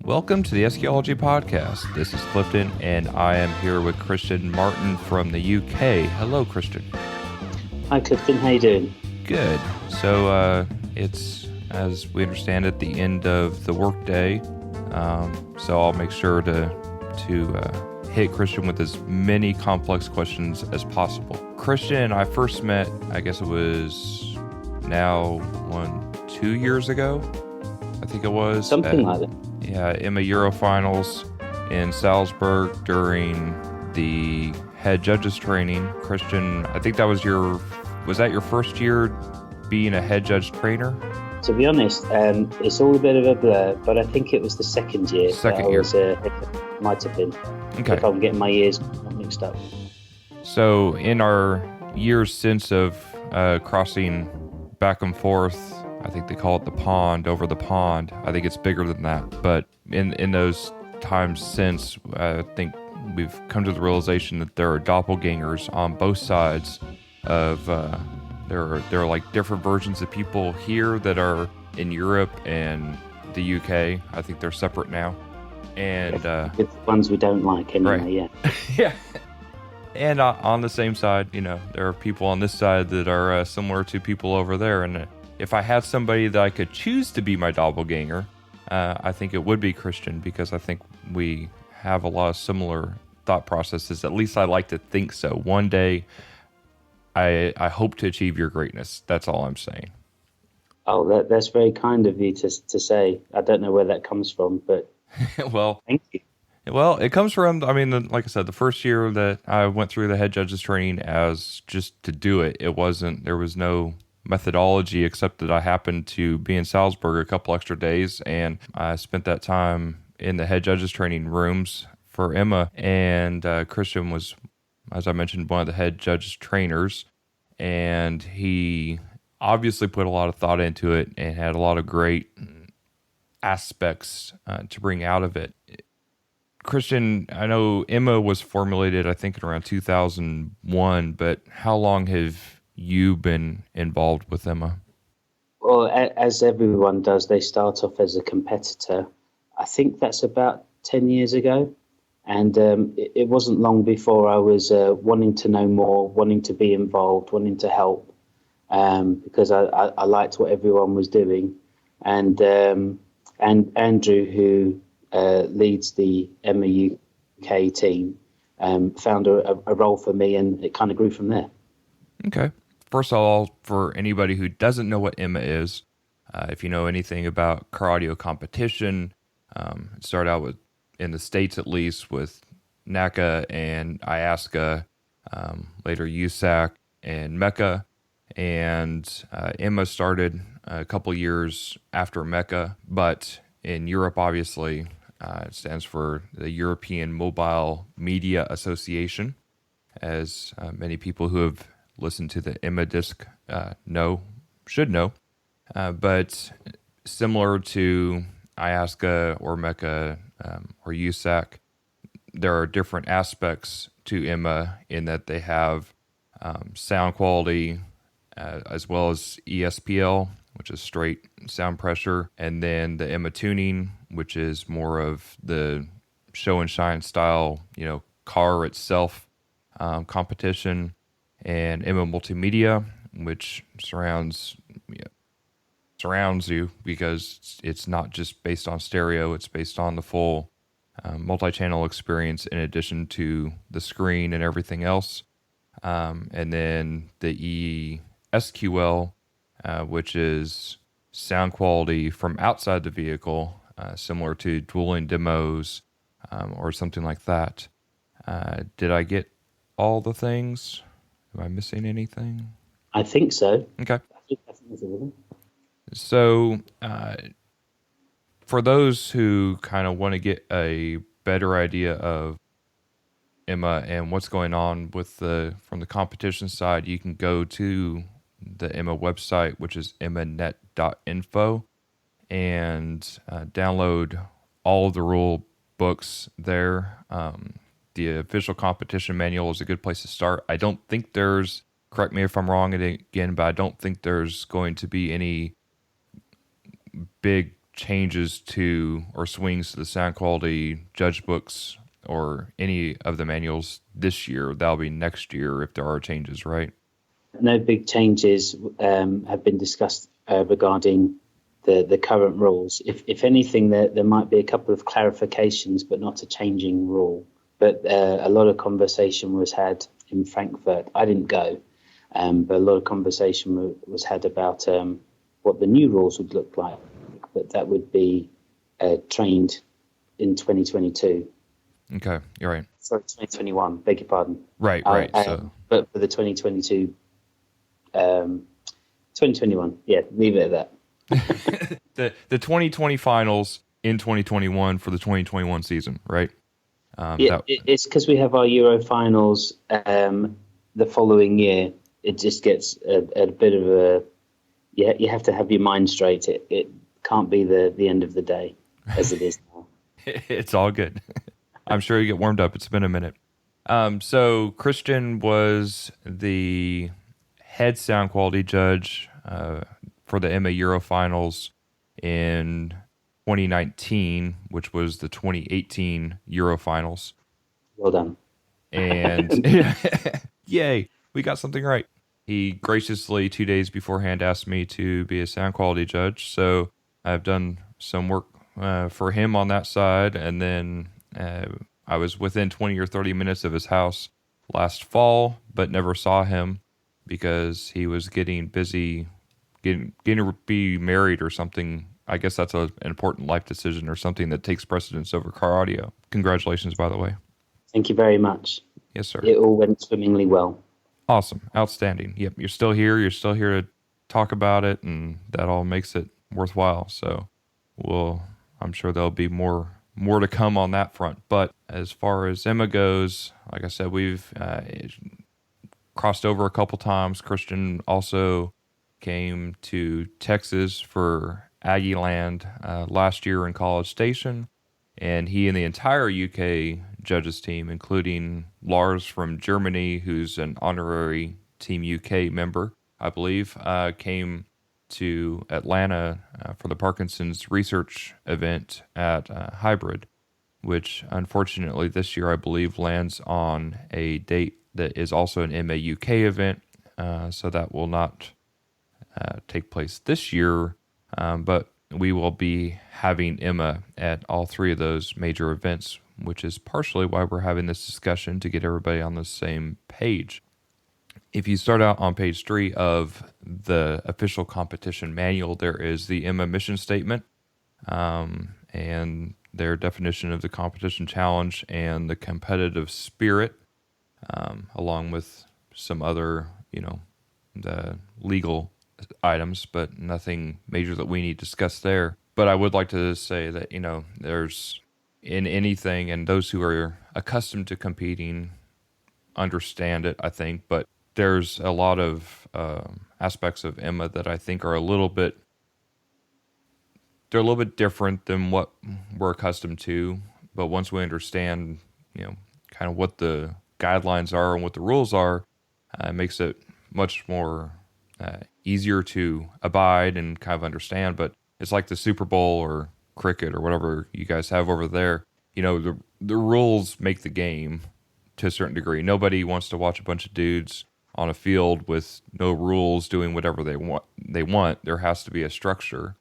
Welcome to the Eschatology Podcast. This is Clifton, and I am here with Cristian Martin from the UK. Hello, Cristian. Hi, Clifton. How you doing? Good. So it's, as we understand it, the end of the workday. So I'll make sure to hit Cristian with as many complex questions as possible. Cristian and I first met, I guess it was now 2 years ago. I think it was. Something like that. Yeah, Emma Euro Finals in Salzburg during the head judges training. Cristian, I think that was that your first year being a head judge trainer? To be honest, it's all a bit of a blur, but I think it was the second year. Might have been. Okay. If I'm getting my years mixed up. So in our years since of crossing back and forth, I think they call it the pond, over the pond. I think it's bigger than that. But in those times since, I think we've come to the realization that there are doppelgangers on both sides of, there are like different versions of people here that are in Europe and the UK. I think they're separate now. And it's the ones we don't like anyway, right. Yeah. Yeah. And on the same side, there are people on this side that are similar to people over there. And if I had somebody that I could choose to be my doppelganger, I think it would be Cristian, because I think we have a lot of similar thought processes. At least I like to think so. One day, I hope to achieve your greatness. That's all I'm saying. Oh, that's very kind of you to say. I don't know where that comes from, but well, thank you. Well, it comes from, like I said, the first year that I went through the head judges training as just to do it. There was no methodology except that I happened to be in Salzburg a couple extra days, and I spent that time in the head judges training rooms for Emma, and Cristian was, as I mentioned, one of the head judges trainers, and he obviously put a lot of thought into it and had a lot of great aspects to bring out of it. Cristian, I know Emma was formulated, I think, in around 2001, but how long have you been involved with Emma? Well, as everyone does, they start off as a competitor. I think that's about 10 years ago. And it wasn't long before I was wanting to know more, wanting to be involved, wanting to help, because I liked what everyone was doing. And Andrew, who leads the Emma UK team, found a role for me, and it kind of grew from there. Okay. First of all, for anybody who doesn't know what Emma is, if you know anything about car audio competition, it started out with, in the States at least, with NACA and IASCA, later USAC and MECA, and Emma started a couple years after MECA, but in Europe, obviously, it stands for the European Mobile Media Association, as many people who have listened to the Emma disc should know. But similar to IASCA or MECA or USAC, there are different aspects to Emma in that they have sound quality as well as ESPL, which is straight sound pressure, and then the Emma tuning, which is more of the show and shine style, car itself competition, and Emma multimedia, which surrounds you, because it's not just based on stereo, it's based on the full multi-channel experience in addition to the screen and everything else. And then the ESQL, which is sound quality from outside the vehicle, similar to dueling demos or something like that. Did I get all the things? Am I missing anything? I think so. Okay. I think that's everything. So, for those who kind of want to get a better idea of Emma and what's going on from the competition side, you can go to the Emma website, which is emmanet.info, and download all of the rule books there. The official competition manual is a good place to start. I don't think correct me if I'm wrong again, but I don't think there's going to be any big changes to or swings to the sound quality judge books or any of the manuals this year. That'll be next year if there are changes, right? No big changes have been discussed regarding the current rules. If anything, there might be a couple of clarifications, but not a changing rule. But a lot of conversation was had in Frankfurt. I didn't go, but a lot of conversation was had about what the new rules would look like. But that would be trained in 2022. Okay, you're right. Sorry, 2021. Beg your pardon. Right. But for the 2022, 2021. Yeah, leave it at that. the 2020 finals in 2021 for the 2021 season, right? It's because we have our Euro finals the following year. It just gets a bit of a you have to have your mind straight. It can't be the end of the day as it is now. It's all good. I'm sure you get warmed up. It's been a minute. So Cristian was the head sound quality judge for the EMA Euro finals in 2019, which was the 2018 Euro finals. Well done. And yay, we got something right. He graciously 2 days beforehand asked me to be a sound quality judge. So I've done some work for him on that side. And then I was within 20 or 30 minutes of his house last fall, but never saw him because he was getting busy, getting to be married or something. I guess that's an important life decision or something that takes precedence over car audio. Congratulations, by the way. Thank you very much. Yes, sir. It all went swimmingly well. Awesome. Outstanding. Yep. You're still here. You're still here to talk about it, and that all makes it worthwhile. So I'm sure there'll be more to come on that front. But as far as Emma goes, like I said, we've crossed over a couple times. Cristian also came to Texas for Aggie Land last year in College Station, and he and the entire UK judges team, including Lars from Germany, who's an honorary Team UK member, I believe, came to Atlanta for the Parkinson's research event at Hybrid, which unfortunately this year I believe lands on a date that is also an MA UK event, so that will not take place this year, but we will be having Emma at all three of those major events, which is partially why we're having this discussion to get everybody on the same page. If you start out on page 3 of the official competition manual, there is the Emma mission statement and their definition of the competition challenge and the competitive spirit, along with some other, the legal items, but nothing major that we need to discuss there. But I would like to say that, there's in anything, and those who are accustomed to competing understand it, I think, but there's a lot of aspects of Emma that I think are a little bit different than what we're accustomed to. But once we understand, kind of what the guidelines are and what the rules are, it makes it much more easier to abide and kind of understand. But it's like the Super Bowl or cricket or whatever you guys have over there. The rules make the game to a certain degree. Nobody wants to watch a bunch of dudes on a field with no rules doing whatever they want. There has to be a structure.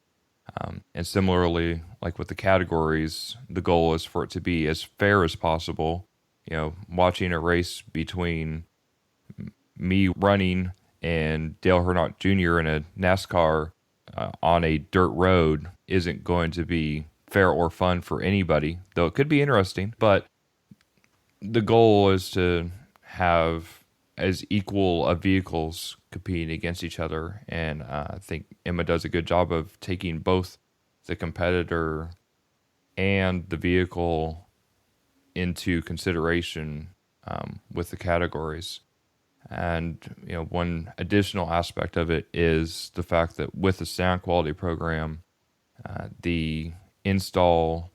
And similarly, like with the categories, the goal is for it to be as fair as possible. Watching a race between me running and Dale Earnhardt Jr. in a NASCAR on a dirt road isn't going to be fair or fun for anybody, though it could be interesting. But the goal is to have as equal of vehicles competing against each other, and I think Emma does a good job of taking both the competitor and the vehicle into consideration with the categories. And one additional aspect of it is the fact that with the sound quality program, the install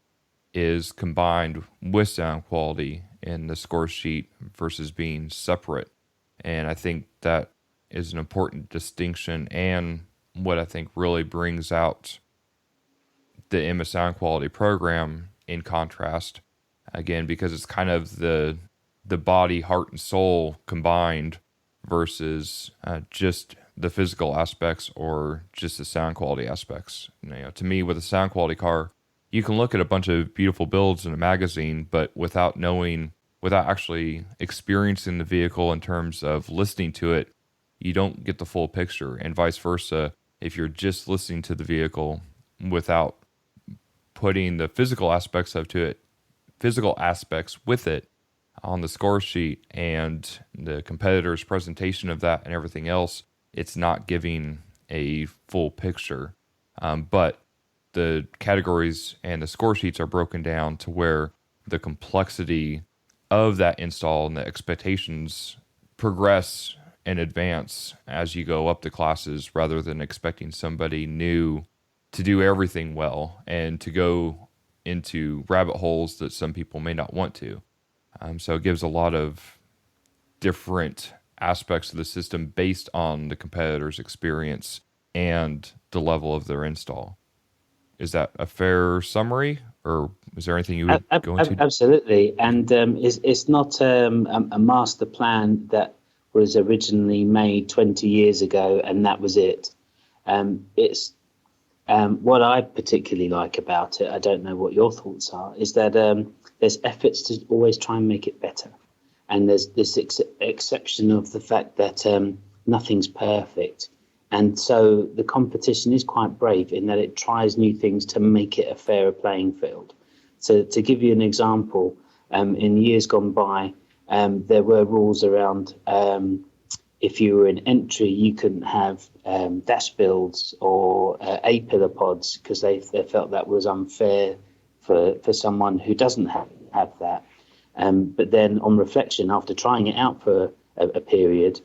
is combined with sound quality in the score sheet versus being separate. And I think that is an important distinction, and what I think really brings out the Emma sound quality program in contrast, again, because it's kind of the body, heart, and soul combined versus just the physical aspects or just the sound quality aspects. To me, with a sound quality car, you can look at a bunch of beautiful builds in a magazine, but without actually experiencing the vehicle in terms of listening to it, you don't get the full picture, and vice versa. If you're just listening to the vehicle without putting the physical aspects with it on the score sheet and the competitor's presentation of that and everything else, it's not giving a full picture. But the categories and the score sheets are broken down to where the complexity of that install and the expectations progress and advance as you go up the classes, rather than expecting somebody new to do everything well and to go into rabbit holes that some people may not want to. So it gives a lot of different aspects of the system based on the competitor's experience and the level of their install. Is that a fair summary, or is there anything you would go into? Absolutely, and it's not a master plan that was originally made 20 years ago, and that was it. It's what I particularly like about it, I don't know what your thoughts are, is that there's efforts to always try and make it better. And there's this exception of the fact that nothing's perfect. And so the competition is quite brave in that it tries new things to make it a fairer playing field. So to give you an example, in years gone by, there were rules around if you were in entry, you couldn't have dash builds or A-pillar pods, because they felt that was unfair for someone who doesn't have that. But then on reflection, after trying it out for a period,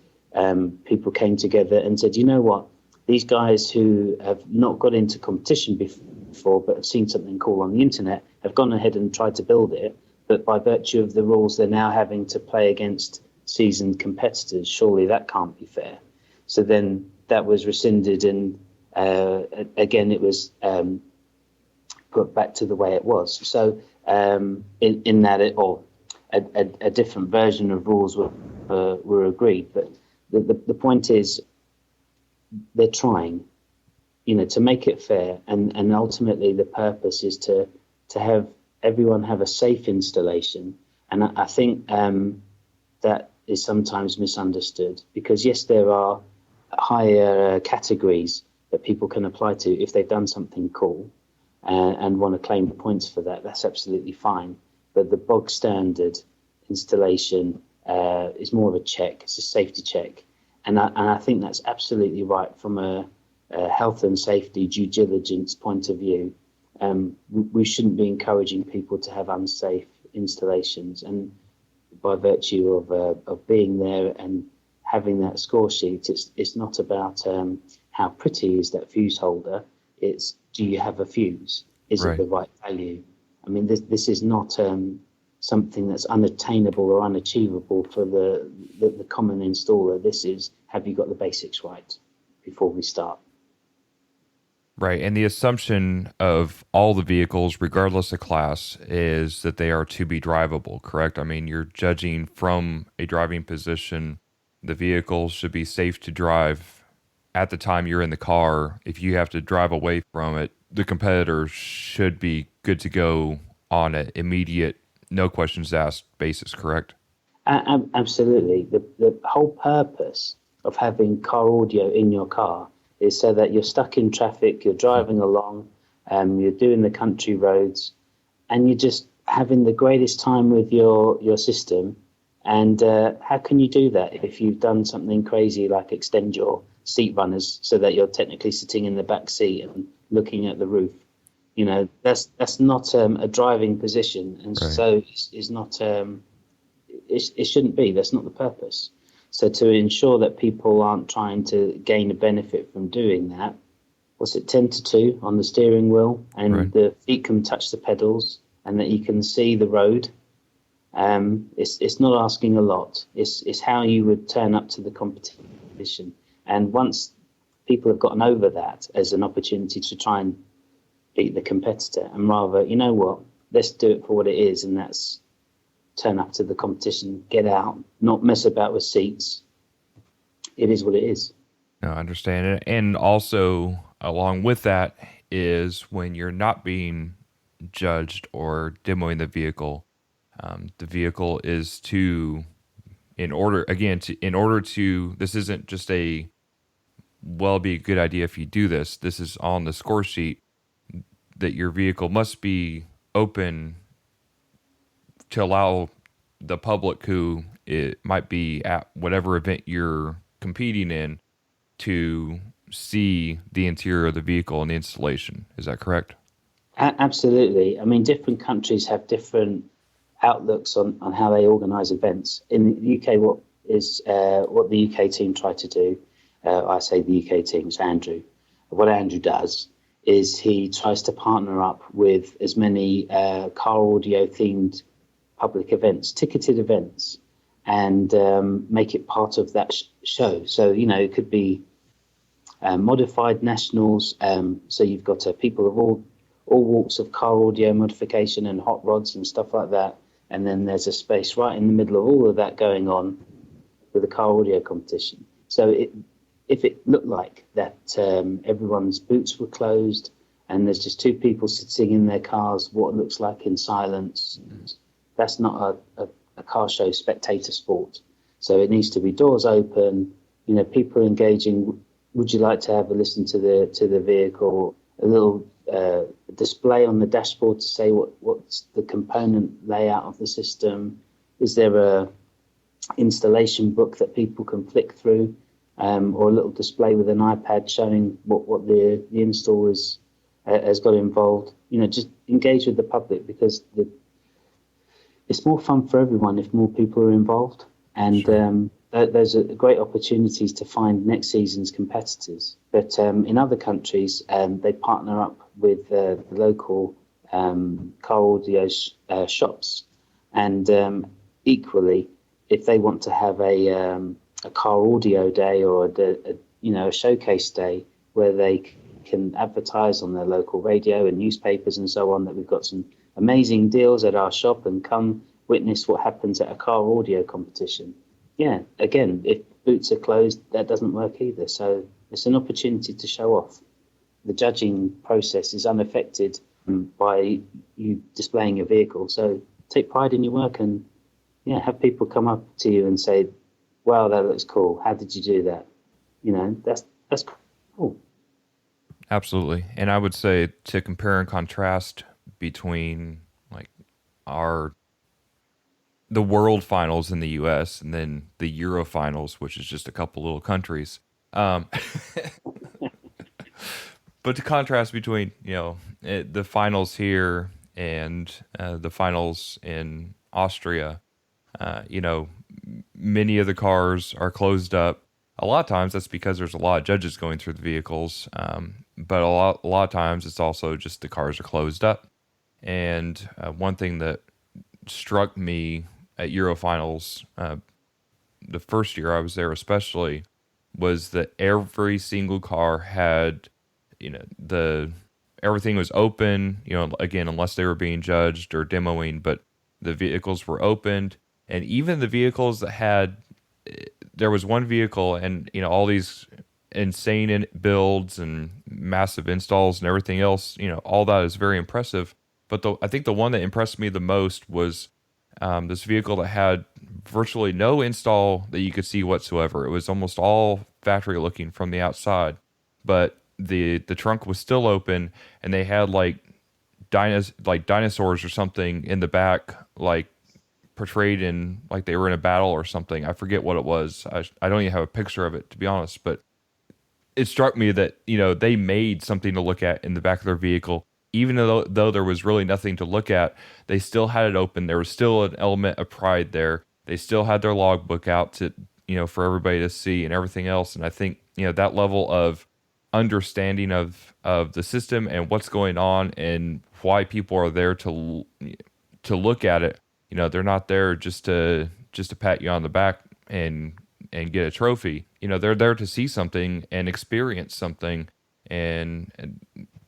people came together and said, you know what, these guys who have not got into competition before but have seen something cool on the internet have gone ahead and tried to build it, but by virtue of the rules, they're now having to play against seasoned competitors. Surely that can't be fair. So then that was rescinded, and again it was put back to the way it was. So in that a different version of rules were agreed, but the point is they're trying, to make it fair, and ultimately the purpose is to have everyone have a safe installation. And I think that is sometimes misunderstood, because yes, there are higher categories that people can apply to if they've done something cool and want to claim points for that. That's absolutely fine. But the bog standard installation is more of a check. It's a safety check. And I think that's absolutely right from a health and safety due diligence point of view. We shouldn't be encouraging people to have unsafe installations. And by virtue of being there and having that score sheet, it's not about how pretty is that fuse holder. It's, do you have a fuse? Is it the right value? I mean, this is not something that's unattainable or unachievable for the common installer. This is, have you got the basics right before we start? Right, and the assumption of all the vehicles, regardless of class, is that they are to be drivable, correct? I mean, you're judging from a driving position. The vehicle should be safe to drive at the time you're in the car. If you have to drive away from it, the competitor should be good to go on an immediate, no questions asked basis, correct? Absolutely. The whole purpose of having car audio in your car is so that you're stuck in traffic, you're driving along, you're doing the country roads, and you're just having the greatest time with your system. And how can you do that if you've done something crazy like extend your seat runners so that you're technically sitting in the back seat and looking at the roof? That's not a driving position, and so it's not. It shouldn't be. That's not the purpose. So to ensure that people aren't trying to gain a benefit from doing that, what's it, 10 to 2 on the steering wheel, and the feet can touch the pedals, and that you can see the road. It's not asking a lot. It's how you would turn up to the competition. And once people have gotten over that as an opportunity to try and beat the competitor, and rather, you know what, let's do it for what it is, and that's turn up to the competition, get out, not mess about with seats. It is what it is. No, I understand it. And also, along with that, is when you're not being judged or demoing the vehicle is to, in order to, this isn't just a, well, be a good idea if you do this. This is on the score sheet that your vehicle must be open to allow the public who it might be at whatever event you're competing in to see the interior of the vehicle and the installation. Is that correct? Absolutely. I mean, different countries have different outlooks on how they organise events. In the UK, what the UK team tried to do, I say the UK team, it's Andrew. What Andrew does is he tries to partner up with as many car audio themed public events, ticketed events, and make it part of that show. So, you know, it could be modified nationals. So you've got people of all walks of car audio modification and hot rods and stuff like that. And then there's a space right in the middle of all of that going on with a car audio competition. So if it looked like that everyone's boots were closed and there's just two people sitting in their cars, what it looks like in silence, that's not a car show spectator sport. So it needs to be doors open, you know, people engaging. Would you like to have a listen to the vehicle? A little display on the dashboard to say what's the component layout of the system. Is there a installation book that people can flick through, or a little display with an iPad showing what the install has got involved? You know, just engage with the public, because it's more fun for everyone if more people are involved. And sure. Those are great opportunities to find next season's competitors. But in other countries, they partner up with the local car audio shops. And equally, if they want to have a car audio day or a showcase day where they can advertise on their local radio and newspapers and so on that we've got some amazing deals at our shop, and come witness what happens at a car audio competition. Yeah, again, if boots are closed, that doesn't work either. So it's an opportunity to show off. The judging process is unaffected by you displaying your vehicle. So take pride in your work, and yeah, have people come up to you and say, "Wow, that looks cool. How did you do that?" You know, that's cool. Absolutely. And I would say, to compare and contrast between like the world finals in the US and then the Euro finals, which is just a couple little countries. But to contrast between, the finals here and the finals in Austria, many of the cars are closed up. A lot of times that's because there's a lot of judges going through the vehicles. But a lot of times it's also just the cars are closed up. And one thing that struck me at Eurofinals, the first year I was there especially, was that every single car had, everything was open, again, unless they were being judged or demoing, but the vehicles were opened. And even the vehicles that had, there was one vehicle and, all these insane builds and massive installs and everything else, all that is very impressive. But I think the one that impressed me the most was this vehicle that had virtually no install that you could see whatsoever. It was almost all factory looking from the outside, but the trunk was still open, and they had like dinosaurs or something in the back, like portrayed in like they were in a battle or something. I forget what it was. I don't even have a picture of it, to be honest, but it struck me that, they made something to look at in the back of their vehicle. Even though there was really nothing to look at, they still had it open. There was still an element of pride there. They still had their logbook out to, for everybody to see and everything else. And I think, that level of understanding of the system and what's going on and why people are there to look at it. They're not there just to pat you on the back and get a trophy. They're there to see something and experience something and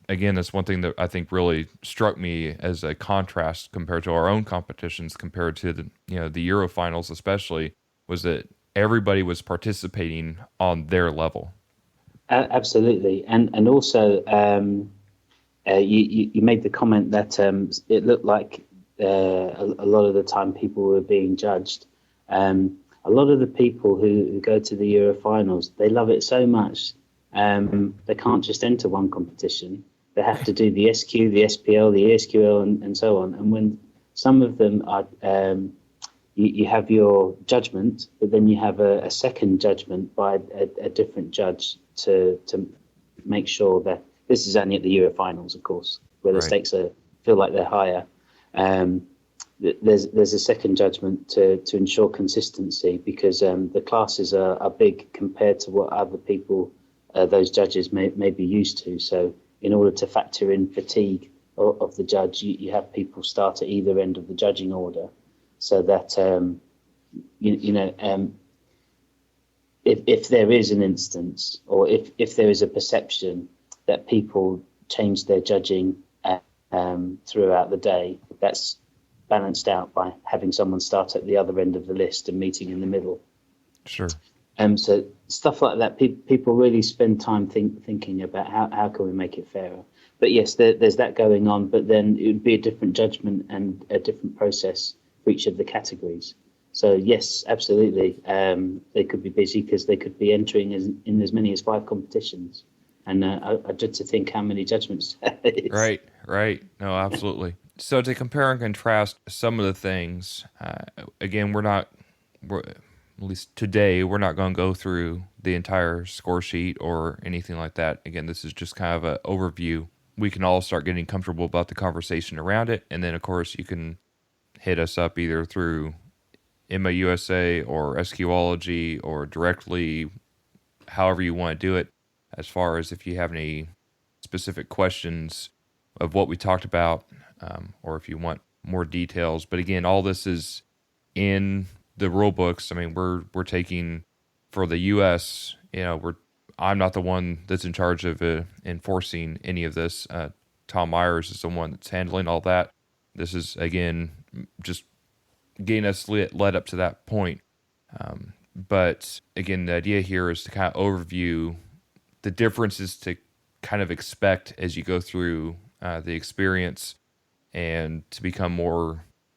again, that's one thing that I think really struck me as a contrast compared to our own competitions, compared to the Euro finals, especially, was that everybody was participating on their level. Absolutely, and also you made the comment that it looked like a lot of the time people were being judged. A lot of the people who go to the Euro finals, they love it so much, they can't just enter one competition. They have to do the SQ, the SPL, the ASQL, and so on. And when some of them are, you have your judgment, but then you have a second judgment by a different judge to make sure that this is only at the Euro finals, of course, where the Right. stakes feel like they're higher. There's a second judgment to ensure consistency, because the classes are big compared to what other people, those judges may be used to. So in order to factor in fatigue of the judge, you have people start at either end of the judging order, so that if there is an instance, or if there is a perception that people change their judging throughout the day, that's balanced out by having someone start at the other end of the list and meeting in the middle. Sure. So stuff like that, people really spend time thinking about how can we make it fairer. But yes, there's that going on, but then it would be a different judgment and a different process for each of the categories. So yes, absolutely, they could be busy because they could be entering in as many as 5 competitions. And I dread to think how many judgments that is. Right. No, absolutely. So to compare and contrast some of the things, again, at least today, we're not going to go through the entire score sheet or anything like that. Again, this is just kind of an overview. We can all start getting comfortable about the conversation around it. And then, of course, you can hit us up either through Emma USA or SQology or directly, however you want to do it, as far as if you have any specific questions of what we talked about, or if you want more details. But again, all this is in the rule books. I mean, we're taking for the U.S. I'm not the one that's in charge of enforcing any of this. Tom Myers is the one that's handling all that. This is again just getting us led up to that point. But again, the idea here is to kind of overview the differences to kind of expect as you go through the experience, and to become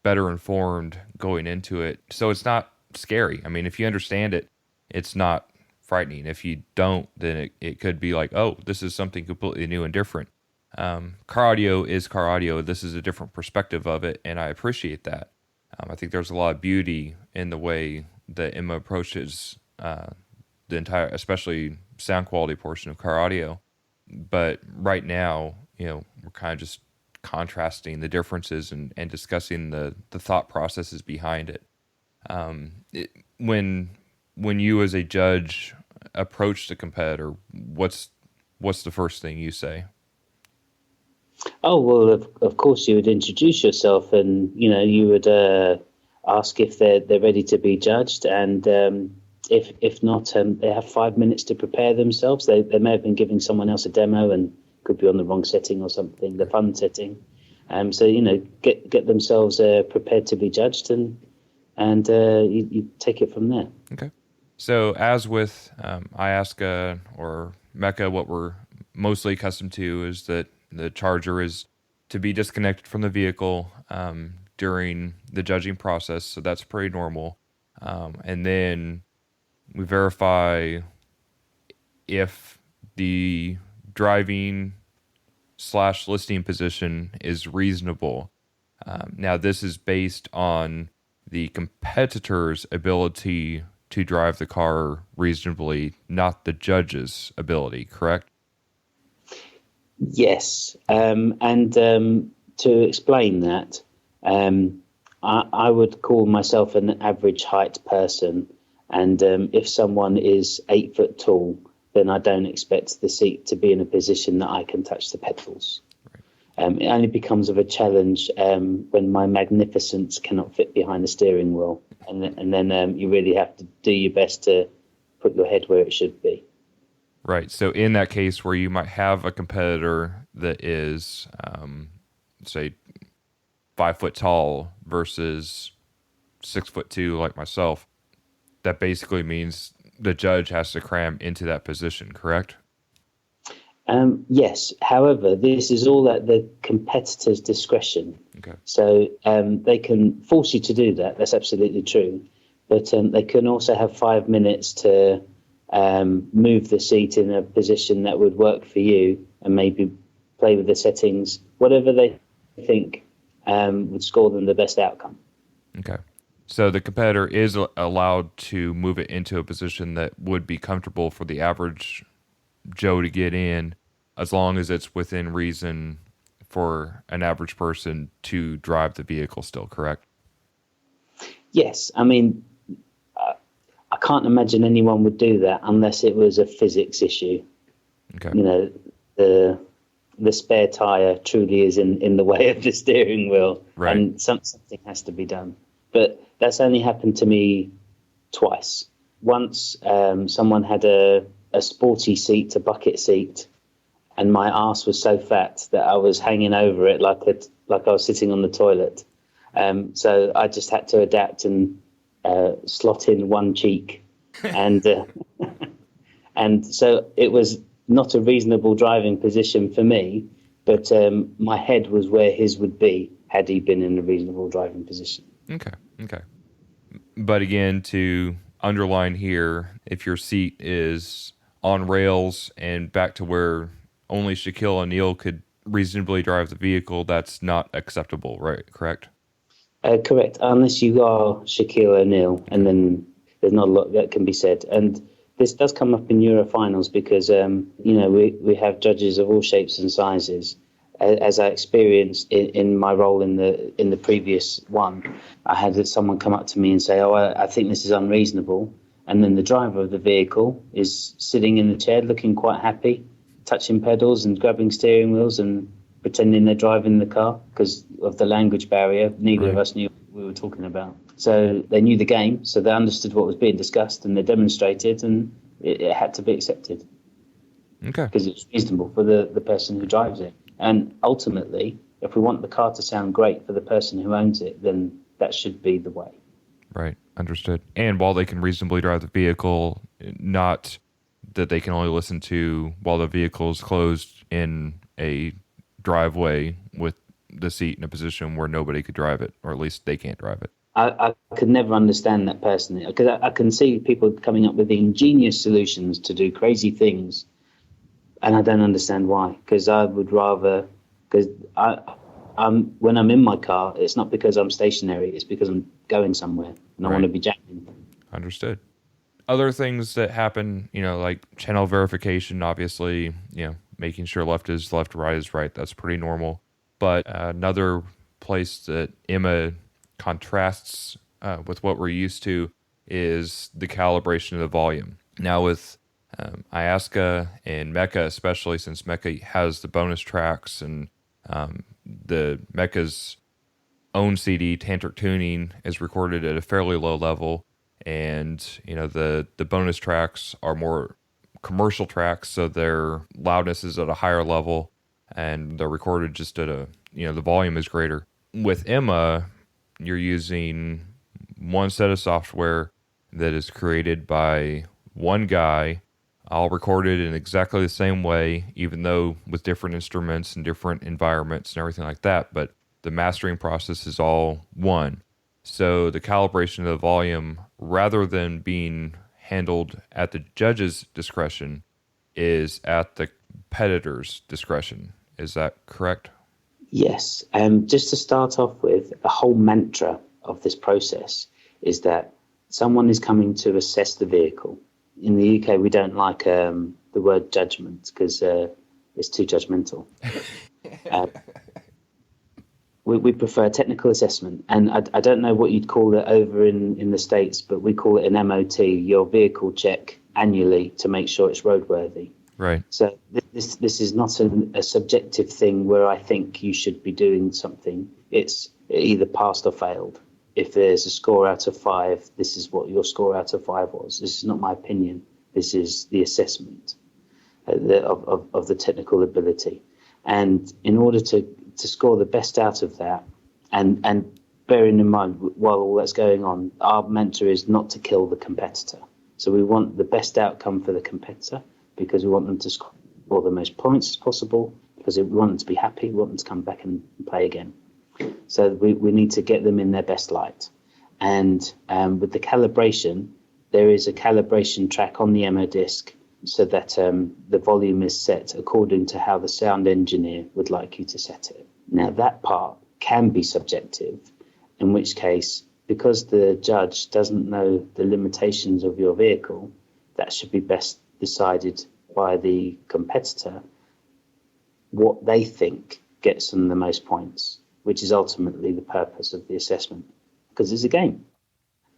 better informed going into it. So it's not scary. I mean, if you understand it, it's not frightening. If you don't, then it could be like, oh, this is something completely new and different. Car audio is car audio. This is a different perspective of it, and I appreciate that. I think there's a lot of beauty in the way that Emma approaches the entire, especially sound quality portion of car audio. But right now, we're kind of just contrasting the differences and discussing the thought processes behind it. When you as a judge approach the competitor, what's the first thing you say? Oh, well, of course you would introduce yourself, and you would ask if they're ready to be judged, and if not, they have 5 minutes to prepare themselves. They may have been giving someone else a demo and could be on the wrong setting or something, the fun setting. So get themselves prepared to be judged, and you take it from there. Okay. So as with Iasca or Mecca, what we're mostly accustomed to is that the charger is to be disconnected from the vehicle during the judging process. So that's pretty normal. And then we verify if the driving / listening position is reasonable. Now, this is based on the competitor's ability to drive the car reasonably, not the judge's ability, correct? Yes, and to explain that, I would call myself an average height person, and if someone is 8 foot tall, then I don't expect the seat to be in a position that I can touch the pedals. It only becomes of a challenge when my magnificence cannot fit behind the steering wheel, and then you really have to do your best to put your head where it should be. Right. So in that case where you might have a competitor that is, say, 5 foot tall versus 6'2", like myself, that basically means the judge has to cram into that position, correct? Yes. However, this is all at the competitor's discretion. Okay. So they can force you to do that. That's absolutely true. But they can also have 5 minutes to move the seat in a position that would work for you and maybe play with the settings, whatever they think would score them the best outcome. Okay. So the competitor is allowed to move it into a position that would be comfortable for the average Joe to get in, as long as it's within reason for an average person to drive the vehicle still, correct? Yes. I mean, I can't imagine anyone would do that unless it was a physics issue. Okay. You know, the spare tire truly is in the way of the steering wheel, Right. and something has to be done. But that's only happened to me twice. Once, someone had a sporty seat, a bucket seat, and my arse was so fat that I was hanging over it like I was sitting on the toilet. So I just had to adapt and slot in one cheek, and and so it was not a reasonable driving position for me, but my head was where his would be had he been in a reasonable driving position. Okay. Okay. But again, to underline here, if your seat is on rails and back to where only Shaquille O'Neal could reasonably drive the vehicle, that's not acceptable, right? Correct? Correct, unless you are Shaquille O'Neal, and then there's not a lot that can be said. And this does come up in Eurofinals because we have judges of all shapes and sizes. As I experienced in my role in the previous one, I had someone come up to me and say, "Oh, I think this is unreasonable," and then the driver of the vehicle is sitting in the chair, looking quite happy, touching pedals and grabbing steering wheels and pretending they're driving the car because of the language barrier. Neither of Right. us knew what we were talking about. So they knew the game, so they understood what was being discussed, and they demonstrated, and it had to be accepted Okay. because it's reasonable for the person who drives it. And ultimately, if we want the car to sound great for the person who owns it, then that should be the way. Right. Understood. And while they can reasonably drive the vehicle, not that they can only listen to while the vehicle is closed in a driveway with the seat in a position where nobody could drive it, or at least they can't drive it. I could never understand that personally because I can see people coming up with ingenious solutions to do crazy things, and I don't understand why. Because I would rather, because when I'm in my car, it's not because I'm stationary; it's because I'm going somewhere and I Right. want to be jamming. Understood. Other things that happen, like channel verification, obviously, making sure left is left, right is right. That's pretty normal. But another place that Emma contrasts with what we're used to is the calibration of the volume. Now, with Iasca and Mecca, especially since Mecca has the bonus tracks and the Mecca's own CD, Tantric Tuning, is recorded at a fairly low level. And, the bonus tracks are more commercial tracks, so their loudness is at a higher level and they're recorded just at the volume is greater. With Emma, you're using one set of software that is created by one guy, all recorded in exactly the same way, even though with different instruments and different environments and everything like that. But the mastering process is all one. So the calibration of the volume, rather than being handled at the judge's discretion, is at the competitor's discretion. Is that correct? Yes, just to start off with, the whole mantra of this process is that someone is coming to assess the vehicle. In the UK, we don't like the word judgment because it's too judgmental. We prefer technical assessment, and I don't know what you'd call it over in the States, but we call it an MOT, your vehicle check annually to make sure it's roadworthy. Right. So this is not a subjective thing where I think you should be doing something. It's either passed or failed. If there's a score out of 5, this is what your score out of 5 was. This is not my opinion. This is the assessment. of the technical ability. And in order to score the best out of that, and bearing in mind while all that's going on, our mantra is not to kill the competitor. So we want the best outcome for the competitor because we want them to score the most points as possible, because we want them to be happy, we want them to come back and play again. So we need to get them in their best light. And with the calibration, there is a calibration track on the MO disc so that the volume is set according to how the sound engineer would like you to set it. Now, that part can be subjective, in which case, because the judge doesn't know the limitations of your vehicle, that should be best decided by the competitor, what they think gets them the most points, which is ultimately the purpose of the assessment, because it's a game.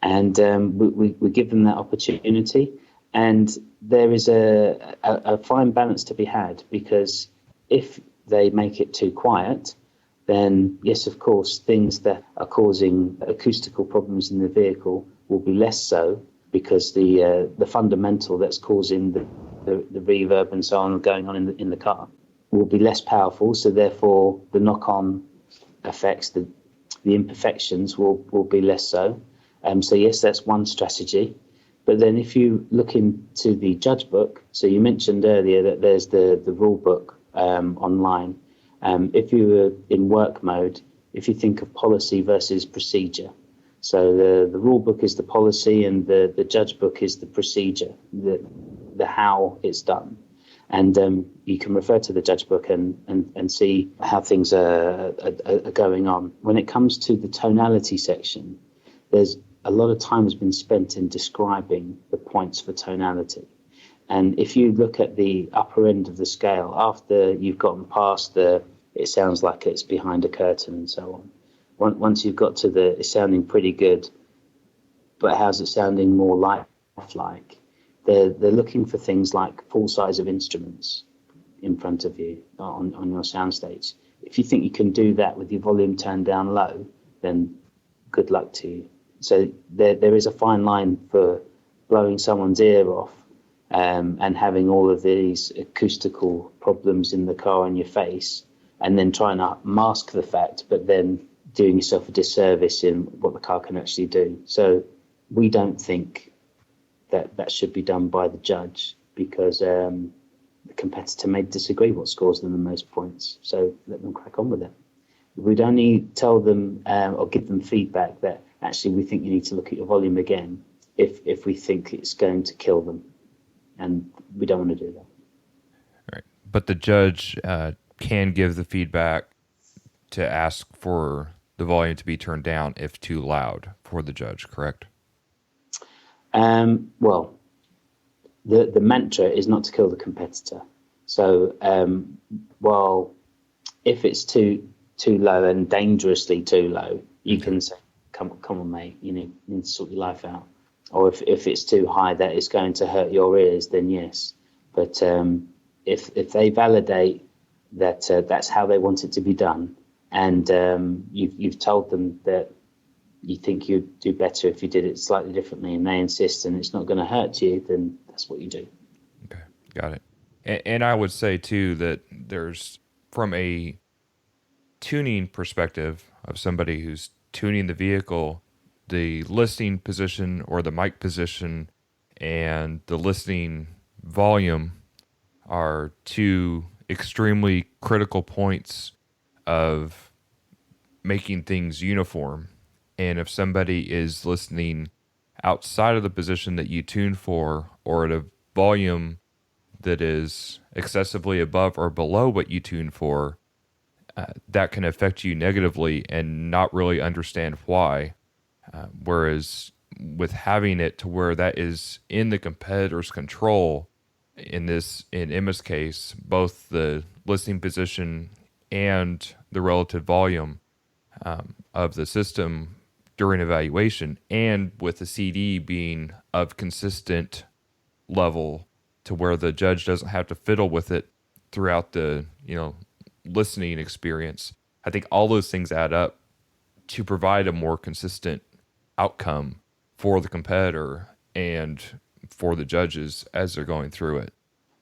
And we give them that opportunity. And there is a fine balance to be had, because if they make it too quiet, then yes, of course, things that are causing acoustical problems in the vehicle will be less so, because the fundamental that's causing the reverb and so on going on in the car will be less powerful. So therefore, the knock-on effects, the imperfections will be less so. So yes, that's one strategy. But then if you look into the judge book, so you mentioned earlier that there's the rule book online. If you were in work mode, if you think of policy versus procedure, so the rule book is the policy and the judge book is the procedure, the how it's done. And you can refer to the judge book and see how things are going on. When it comes to the tonality section, there's a lot of time has been spent in describing the points for tonality. And if you look at the upper end of the scale, after you've gotten past it sounds like it's behind a curtain and so on, once you've got to it's sounding pretty good, but how's it sounding more lifelike? They're looking for things like full size of instruments in front of you on your soundstage. If you think you can do that with your volume turned down low, then good luck to you. So there is a fine line for blowing someone's ear off and having all of these acoustical problems in the car in your face, and then trying to mask the fact, but then doing yourself a disservice in what the car can actually do. So we don't think that should be done by the judge, because the competitor may disagree what scores them the most points. So let them crack on with it. We'd only tell them or give them feedback that actually we think you need to look at your volume again if we think it's going to kill them, and we don't want to do that. Right. But the judge can give the feedback to ask for the volume to be turned down if too loud for the judge, correct? Well, the mantra is not to kill the competitor. So while if it's too low and dangerously too low, you can say, come on, mate, you need to sort your life out. Or if it's too high that it's going to hurt your ears, then yes. But if they validate that that's how they want it to be done, and you've told them that you think you'd do better if you did it slightly differently, and they insist and it's not going to hurt you, then that's what you do. Okay, got it. And I would say too that there's, from a tuning perspective of somebody who's tuning the vehicle, the listening position or the mic position and the listening volume are two extremely critical points of making things uniform. And if somebody is listening outside of the position that you tune for, or at a volume that is excessively above or below what you tune for, that can affect you negatively and not really understand why. Whereas with having it to where that is in the competitor's control, in Emma's case, both the listening position and the relative volume of the system during evaluation, and with the CD being of consistent level to where the judge doesn't have to fiddle with it throughout the listening experience, I think all those things add up to provide a more consistent outcome for the competitor and for the judges as they're going through it.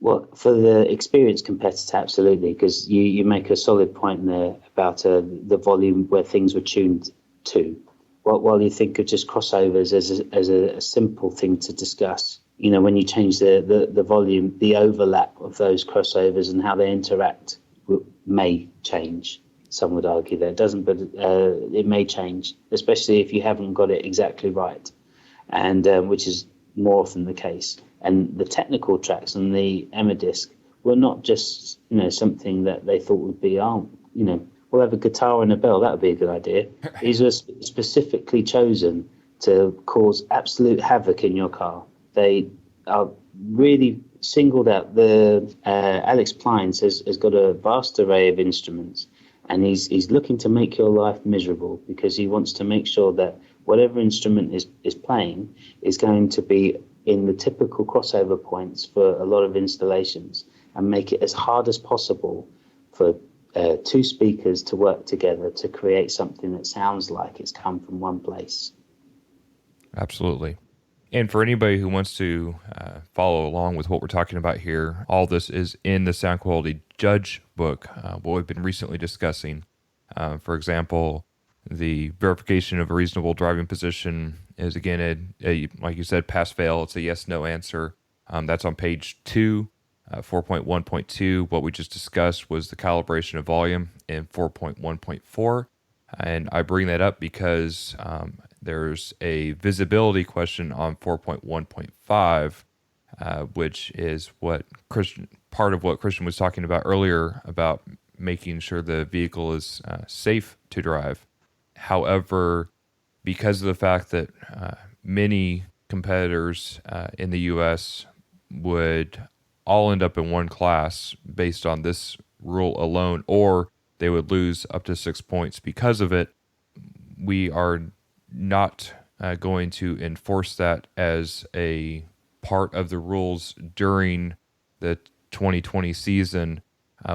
Well, for the experienced competitor, absolutely, because you make a solid point there about the volume where things were tuned to. While you think of just crossovers as a simple thing to discuss, when you change the volume, the overlap of those crossovers and how they interact may change. Some would argue that it doesn't, but it may change, especially if you haven't got it exactly right, and which is more often the case. And the technical tracks on the Emma disc were not just something that they thought would be we'll have a guitar and a bell, that would be a good idea. These were specifically chosen to cause absolute havoc in your car. They are really singled out. The Alex Plines has got a vast array of instruments, and he's looking to make your life miserable because he wants to make sure that whatever instrument is playing is going to be in the typical crossover points for a lot of installations, and make it as hard as possible for two speakers to work together to create something that sounds like it's come from one place. Absolutely. And for anybody who wants to follow along with what we're talking about here, all this is in the Sound Quality Judge book, what we've been recently discussing. For example, the verification of a reasonable driving position is, again, like you said, pass-fail. It's a yes-no answer. That's on page 2, 4.1.2. What we just discussed was the calibration of volume in 4.1.4. And I bring that up because there's a visibility question on 4.1.5, which is part of what Cristian was talking about earlier about making sure the vehicle is safe to drive. However, because of the fact that many competitors in the U.S. would all end up in one class based on this rule alone, or they would lose up to 6 points because of it, we are not going to enforce that as a part of the rules during the 2020 season.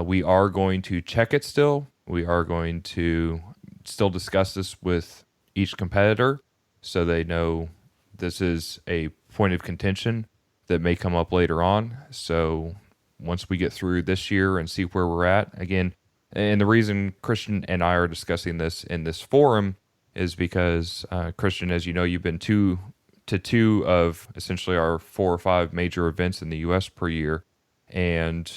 We are going to check it still. We are going to still discuss this with each competitor so they know this is a point of contention that may come up later on. So once we get through this year and see where we're at, again, and the reason Cristian and I are discussing this in this forum is because, Cristian, as you know, you've been to two of essentially our 4 or 5 major events in the U.S. per year. And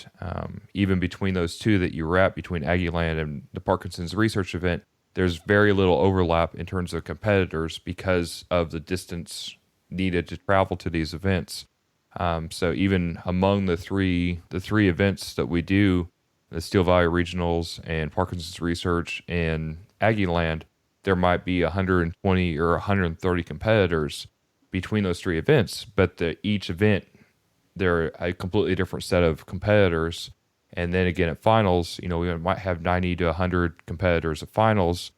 even between those two that you were at, between Aggieland and the Parkinson's research event, there's very little overlap in terms of competitors because of the distance needed to travel to these events. So even among the three events that we do, the Steel Valley Regionals and Parkinson's Research and Aggieland, there might be 120 or 130 competitors between those 3 events, but each event, they're a completely different set of competitors. And then again at finals, we might have 90 to 100 competitors at finals,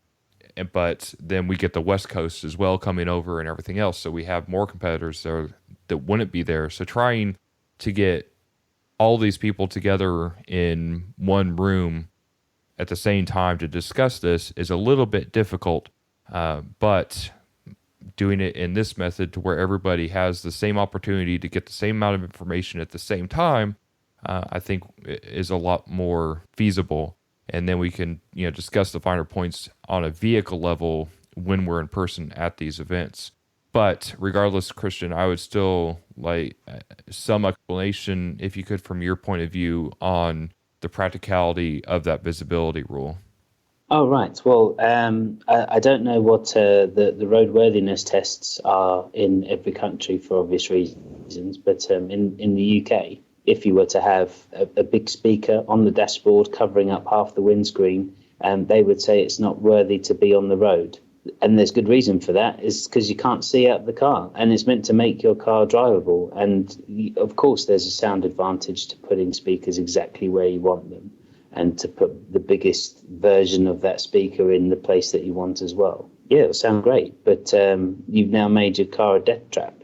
but then we get the West Coast as well coming over and everything else. So we have more competitors there that wouldn't be there. So trying to get all these people together in one room at the same time to discuss this is a little bit difficult, but doing it in this method to where everybody has the same opportunity to get the same amount of information at the same time, I think is a lot more feasible. And then we can, discuss the finer points on a vehicle level when we're in person at these events. But regardless, Cristian, I would still like some explanation, if you could, from your point of view on the practicality of that visibility rule. Oh, right. Well, I don't know what the roadworthiness tests are in every country for obvious reasons, but in the UK, if you were to have a big speaker on the dashboard covering up half the windscreen, they would say it's not worthy to be on the road. And there's good reason for that, is because you can't see out the car, and it's meant to make your car drivable. And of course, there's a sound advantage to putting speakers exactly where you want them, and to put the biggest version of that speaker in the place that you want as well. Yeah, it'll sound great, but you've now made your car a death trap.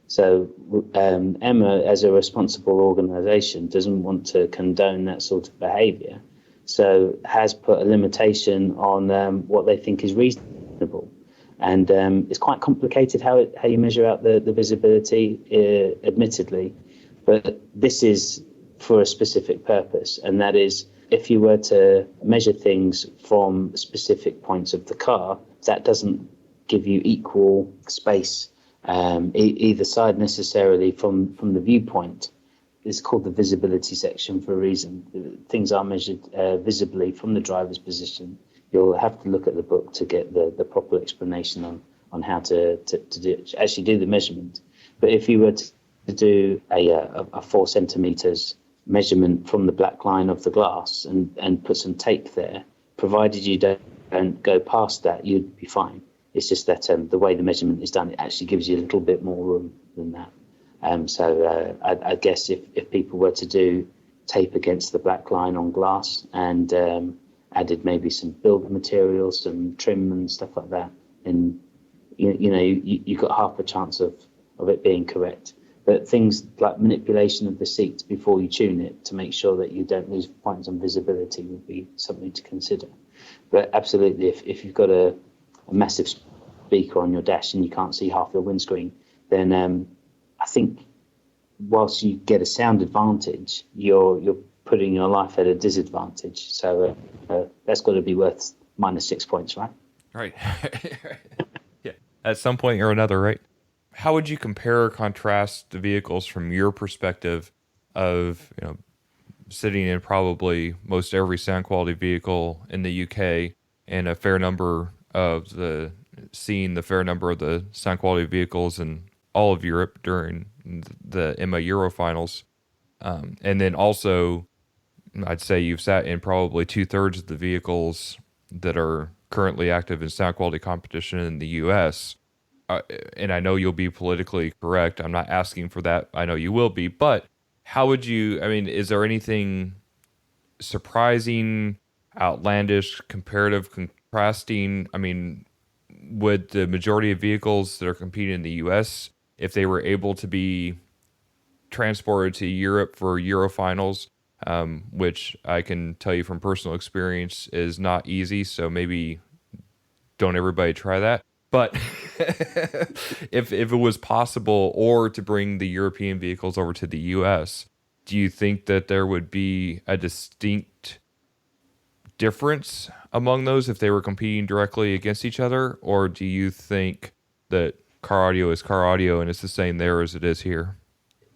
So Emma, as a responsible organisation, doesn't want to condone that sort of behaviour, so has put a limitation on what they think is reasonable. And it's quite complicated how you measure out the visibility, admittedly, but this is for a specific purpose, and that is if you were to measure things from specific points of the car, that doesn't give you equal space either side necessarily from the viewpoint. It's called the visibility section for a reason. Things are measured visibly from the driver's position. You'll have to look at the book to get the proper explanation on how to actually do the measurement. But if you were to do a 4 centimeters measurement from the black line of the glass and put some tape there, provided you don't go past that, you'd be fine. It's just that the way the measurement is done, it actually gives you a little bit more room than that. So I guess if people were to do tape against the black line on glass and added maybe some build materials, some trim and stuff like that, then you got half a chance of it being correct. But things like manipulation of the seats before you tune it to make sure that you don't lose points on visibility would be something to consider. But absolutely, if you've got a massive speaker on your dash and you can't see half your windscreen, then I think whilst you get a sound advantage, you're putting your life at a disadvantage. So that's got to be worth -6 points, right? Right. Yeah. At some point or another, right? How would you compare or contrast the vehicles from your perspective of, sitting in probably most every sound quality vehicle in the UK and seeing the fair number of the sound quality vehicles in all of Europe during the EMA Euro finals. And then also, I'd say you've sat in probably 2/3 of the vehicles that are currently active in sound quality competition in the US. And I know you'll be politically correct. I'm not asking for that. I know you will be. But how would you, is there anything surprising, outlandish, comparative, contrasting? Would the majority of vehicles that are competing in the US, if they were able to be transported to Europe for Euro finals, which I can tell you from personal experience is not easy, so maybe don't everybody try that. But if it was possible, or to bring the European vehicles over to the US, do you think that there would be a distinct difference among those if they were competing directly against each other? Or do you think that car audio is car audio and it's the same there as it is here?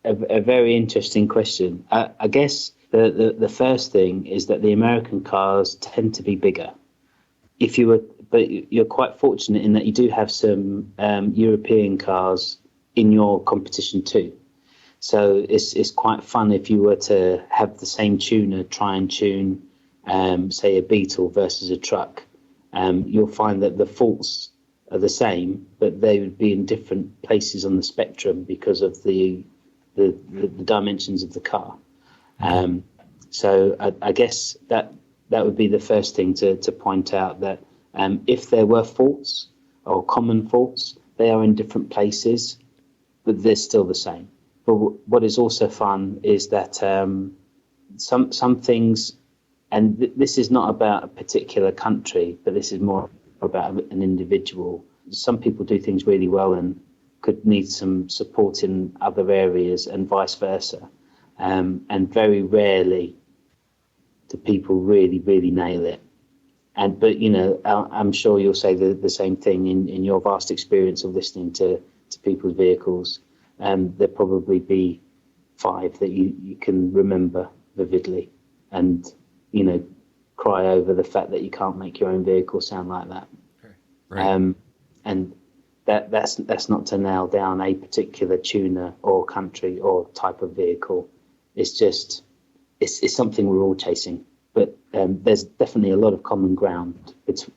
A very interesting question. I guess the first thing is that the American cars tend to be bigger. But you're quite fortunate in that you do have some European cars in your competition too. So it's quite fun if you were to have the same tuner try and tune, say, a Beetle versus a truck. You'll find that the faults are the same, but they would be in different places on the spectrum because of the dimensions of the car. So I guess that would be the first thing to point out, that if there were faults or common faults, they are in different places, but they're still the same. But what is also fun is that some things, and this is not about a particular country, but this is more about an individual. Some people do things really well and could need some support in other areas, and vice versa. And very rarely do people really, really nail it. But I'm sure you'll say the same thing in your vast experience of listening to people's vehicles. There'll probably be 5 that you can remember vividly, and cry over the fact that you can't make your own vehicle sound like that. Okay. Right. And that's not to nail down a particular tuner or country or type of vehicle. It's just it's something we're all chasing. But there's definitely a lot of common ground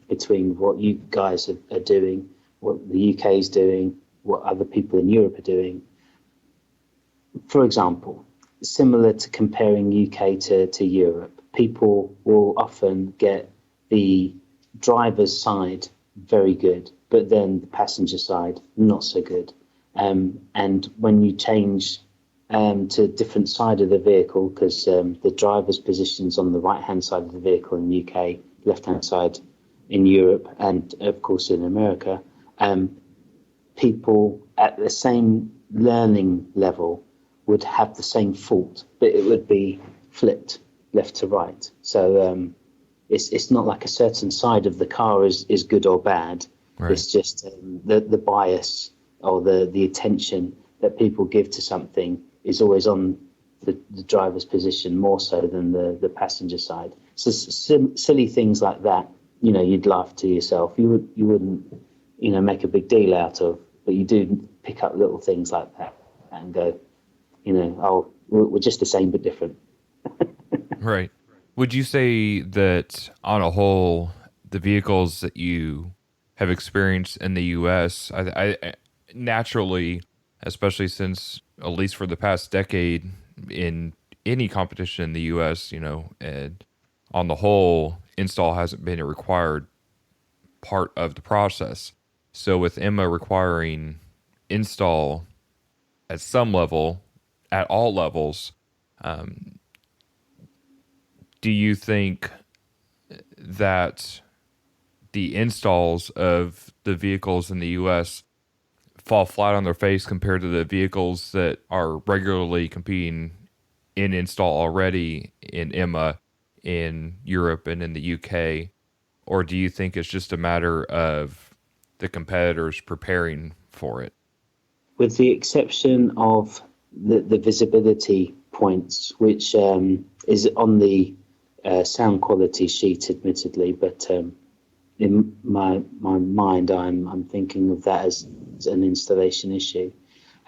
between what you guys are doing, what the UK is doing, what other people in Europe are doing. For example, similar to comparing UK to Europe, people will often get the driver's side very good, but then the passenger side not so good. And when you change to a different side of the vehicle, because the driver's position's on the right-hand side of the vehicle in the UK, left-hand side in Europe, and of course in America, people at the same learning level would have the same fault, but it would be flipped left to right. So it's not like a certain side of the car is good or bad. Right. It's just the bias or the attention that people give to something is always on the driver's position more so than the passenger side. So silly things like that, you'd laugh to yourself. You wouldn't, make a big deal out of, but you do pick up little things like that and go, oh, we're just the same but different. Right. Would you say that on a whole, the vehicles that you have experienced in the U.S., I naturally, especially since at least for the past decade in any competition in the U.S., and on the whole, install hasn't been a required part of the process. So with Emma requiring install at some level, at all levels, do you think that the installs of the vehicles in the U.S. fall flat on their face compared to the vehicles that are regularly competing in install already in Emma in Europe and in the UK? Or do you think it's just a matter of the competitors preparing for it? With the exception of the visibility points, which is on the sound quality sheet, admittedly, but in my mind, I'm thinking of that as an installation issue.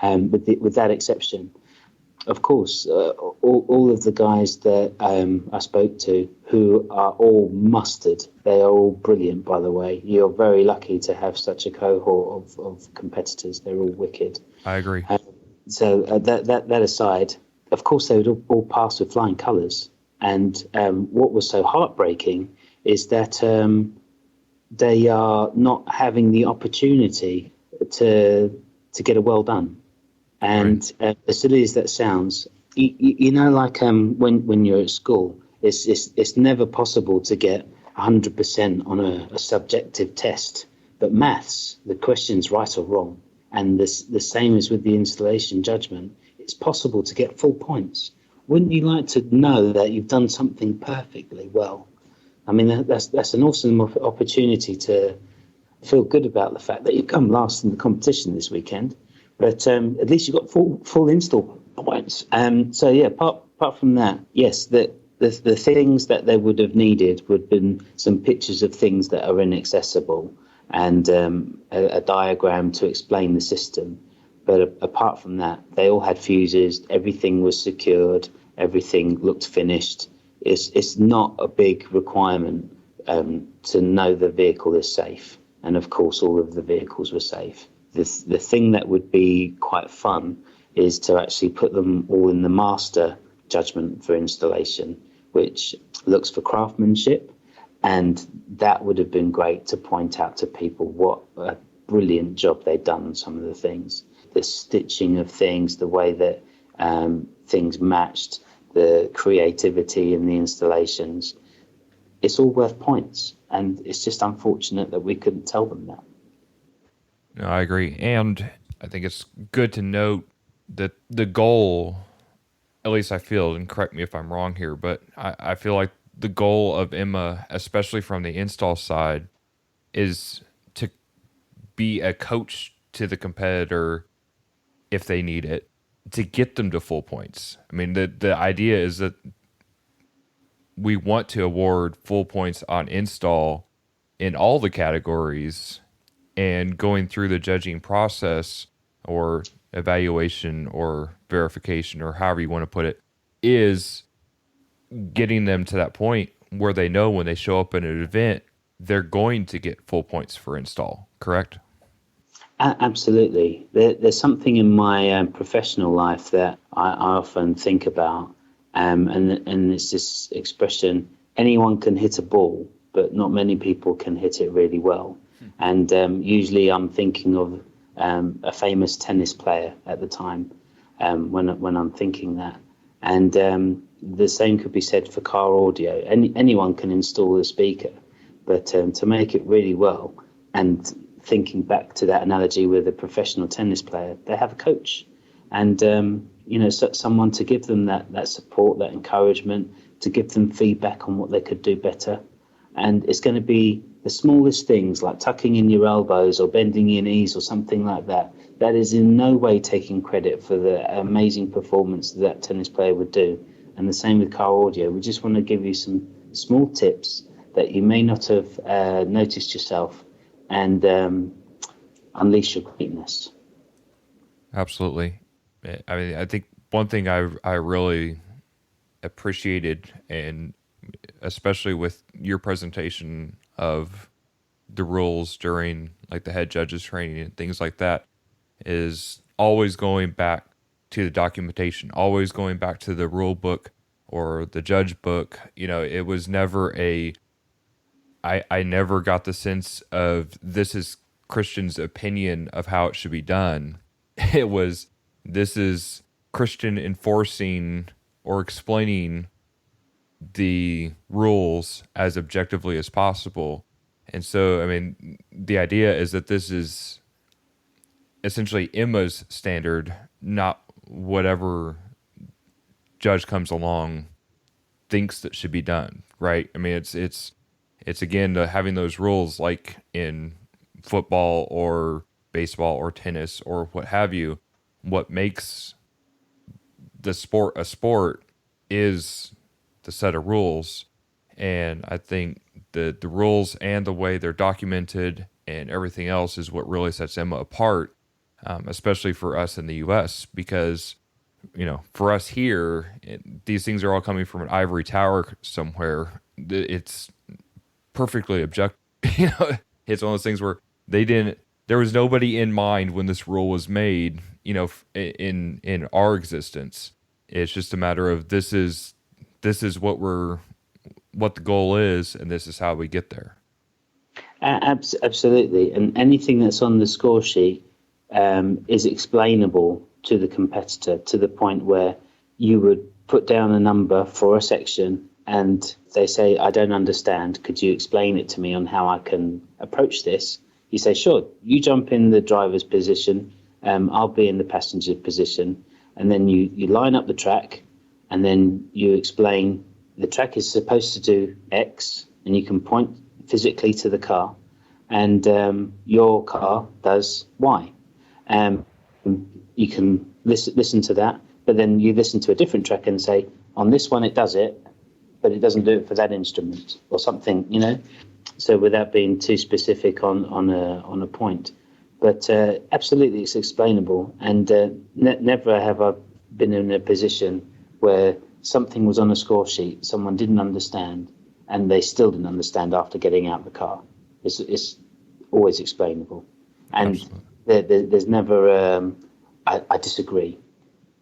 With that exception, of course, all of the guys that I spoke to, who are all mustard, they are all brilliant, by the way. You're very lucky to have such a cohort of competitors. They're all wicked. I agree. So that aside, of course, they would all pass with flying colours. And what was so heartbreaking is that they are not having the opportunity to get a well done. And as silly as that sounds, like when you're at school, it's never possible to get 100% on a subjective test. But maths, the question's right or wrong. And the same as with the installation judgment, it's possible to get full points. Wouldn't you like to know that you've done something perfectly well? I mean, that's an awesome opportunity to feel good about the fact that you've come last in the competition this weekend. But at least you've got full install points. So yeah, apart from that, yes, the things that they would have needed would have been some pictures of things that are inaccessible and a diagram to explain the system. But apart from that, they all had fuses. Everything was secured. Everything looked finished. It's not a big requirement to know the vehicle is safe. And of course, all of the vehicles were safe. The thing that would be quite fun is to actually put them all in the master judgment for installation, which looks for craftsmanship. And that would have been great to point out to people what a brilliant job they'd done on some of the things. The stitching of things, the way that things matched, the creativity in the installations. It's all worth points. And it's just unfortunate that we couldn't tell them that. No, I agree. And I think it's good to note that the goal, at least I feel, and correct me if I'm wrong here, but I feel like the goal of Emma, especially from the install side, is to be a coach to the competitor if they need it, to get them to full points. I mean, the idea is that we want to award full points on install in all the categories, and going through the judging process or evaluation or verification or however you want to put it is getting them to that point where they know when they show up in an event, they're going to get full points for install, correct? Absolutely. There's something in my professional life that I often think about, and it's this expression, anyone can hit a ball, but not many people can hit it really well. And usually I'm thinking of a famous tennis player at the time when I'm thinking that. And the same could be said for car audio. Anyone can install a speaker, but to make it really well, and thinking back to that analogy with a professional tennis player, they have a coach. and someone to give them that support, that encouragement, to give them feedback on what they could do better. And it's going to be the smallest things like tucking in your elbows or bending your knees or something like that. That is in no way taking credit for the amazing performance that tennis player would do. And the same with car audio. We just want to give you some small tips that you may not have noticed yourself, and unleash your greatness. Absolutely. I mean, I think one thing I really appreciated, and especially with your presentation of the rules during like the head judges training and things like that, is always going back to the documentation, always going back to the rule book or the judge book. It was never I never got the sense of this is Christian's opinion of how it should be done. It was, this is Christian enforcing or explaining the rules as objectively as possible. And so, I mean, the idea is that this is essentially Emma's standard, not whatever judge comes along thinks that should be done, right? I mean, it's again having those rules like in football or baseball or tennis or what have you. What makes the sport a sport is the set of rules. And I think the rules and the way they're documented and everything else is what really sets Emma apart, especially for us in the U.S. Because, for us here, these things are all coming from an ivory tower somewhere. It's perfectly objective. It's one of those things where there was nobody in mind when this rule was made, in our existence. It's just a matter of this is what the goal is, and this is how we get there. Absolutely. And anything that's on the score sheet is explainable to the competitor, to the point where you would put down a number for a section and they say, I don't understand. Could you explain it to me on how I can approach this? You say, sure, you jump in the driver's position. I'll be in the passenger position. And then you line up the track, and then you explain the track is supposed to do X, and you can point physically to the car, and your car does Y. You can listen to that, but then you listen to a different track and say, on this one it does it, but it doesn't do it for that instrument or something, So without being too specific on a point, but absolutely it's explainable. And never have I been in a position where something was on a score sheet, someone didn't understand, and they still didn't understand after getting out the car. It's always explainable, and there's never I disagree.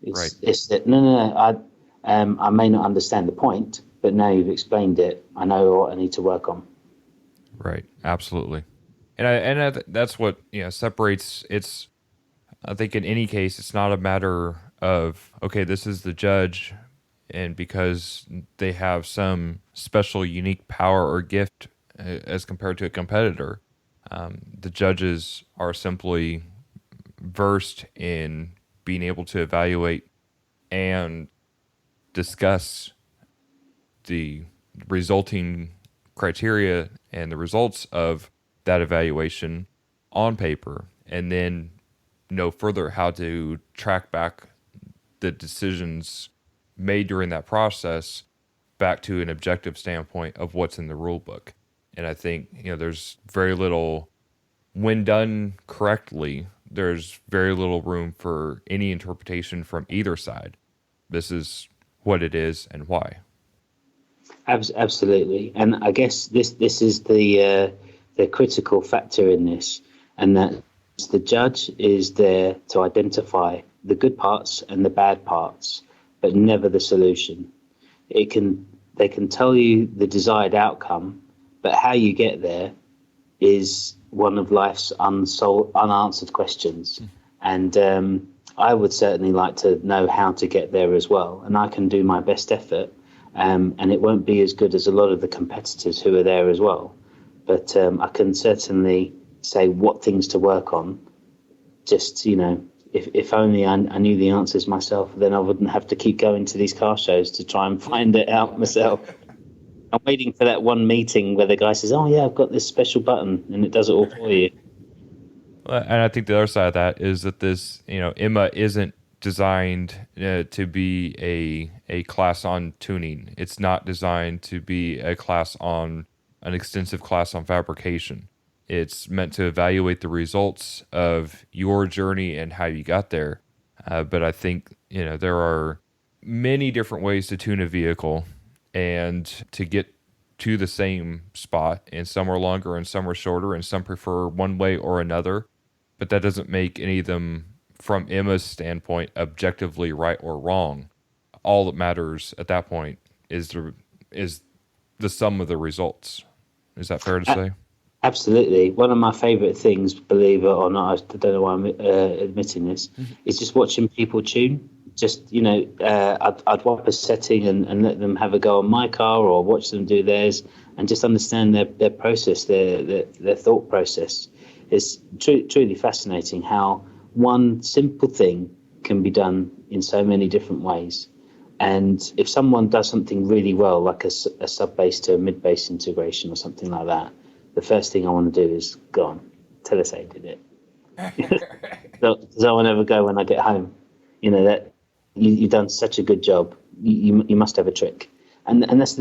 Right. It's that no, I may not understand the point, but now you've explained it, I know what I need to work on. Right. Absolutely. And that's what separates. It's, I think in any case, it's not a matter of, okay, this is the judge, and because they have some special unique power or gift as compared to a competitor, the judges are simply versed in being able to evaluate and discuss the resulting criteria and the results of that evaluation on paper, and then know further how to track back the decisions made during that process back to an objective standpoint of what's in the rule book. And I think, there's very little, when done correctly, there's very little room for any interpretation from either side. This is what it is and why. Absolutely. And I guess this is the critical factor in this, and that the judge is there to identify the good parts and the bad parts, but never the solution. They can tell you the desired outcome, but how you get there is one of life's unanswered questions. And I would certainly like to know how to get there as well, and I can do my best effort, and it won't be as good as a lot of the competitors who are there as well. But I can certainly say what things to work on. Just, if only I knew the answers myself, then I wouldn't have to keep going to these car shows to try and find it out myself. I'm waiting for that one meeting where the guy says, "Oh yeah, I've got this special button," and it does it all for you. And I think the other side of that is that this, Emma isn't designed to be a class on tuning. It's not designed to be a class on an extensive class on fabrication. It's meant to evaluate the results of your journey and how you got there. But I think, there are many different ways to tune a vehicle and to get to the same spot, and some are longer and some are shorter, and some prefer one way or another. But that doesn't make any of them, from Emma's standpoint, objectively right or wrong. All that matters at that point is the sum of the results. Is that fair to say? Absolutely. One of my favourite things, believe it or not, I don't know why I'm admitting this, is just watching people tune. Just, I'd wipe a setting and let them have a go on my car or watch them do theirs and just understand their process, their thought process. It's truly fascinating how one simple thing can be done in so many different ways. And if someone does something really well, like a sub-bass to a mid-bass integration or something like that, the first thing I want to do is, go on, tell us how you did it. Does I want to ever go when I get home? That you've done such a good job. You must have a trick. And that's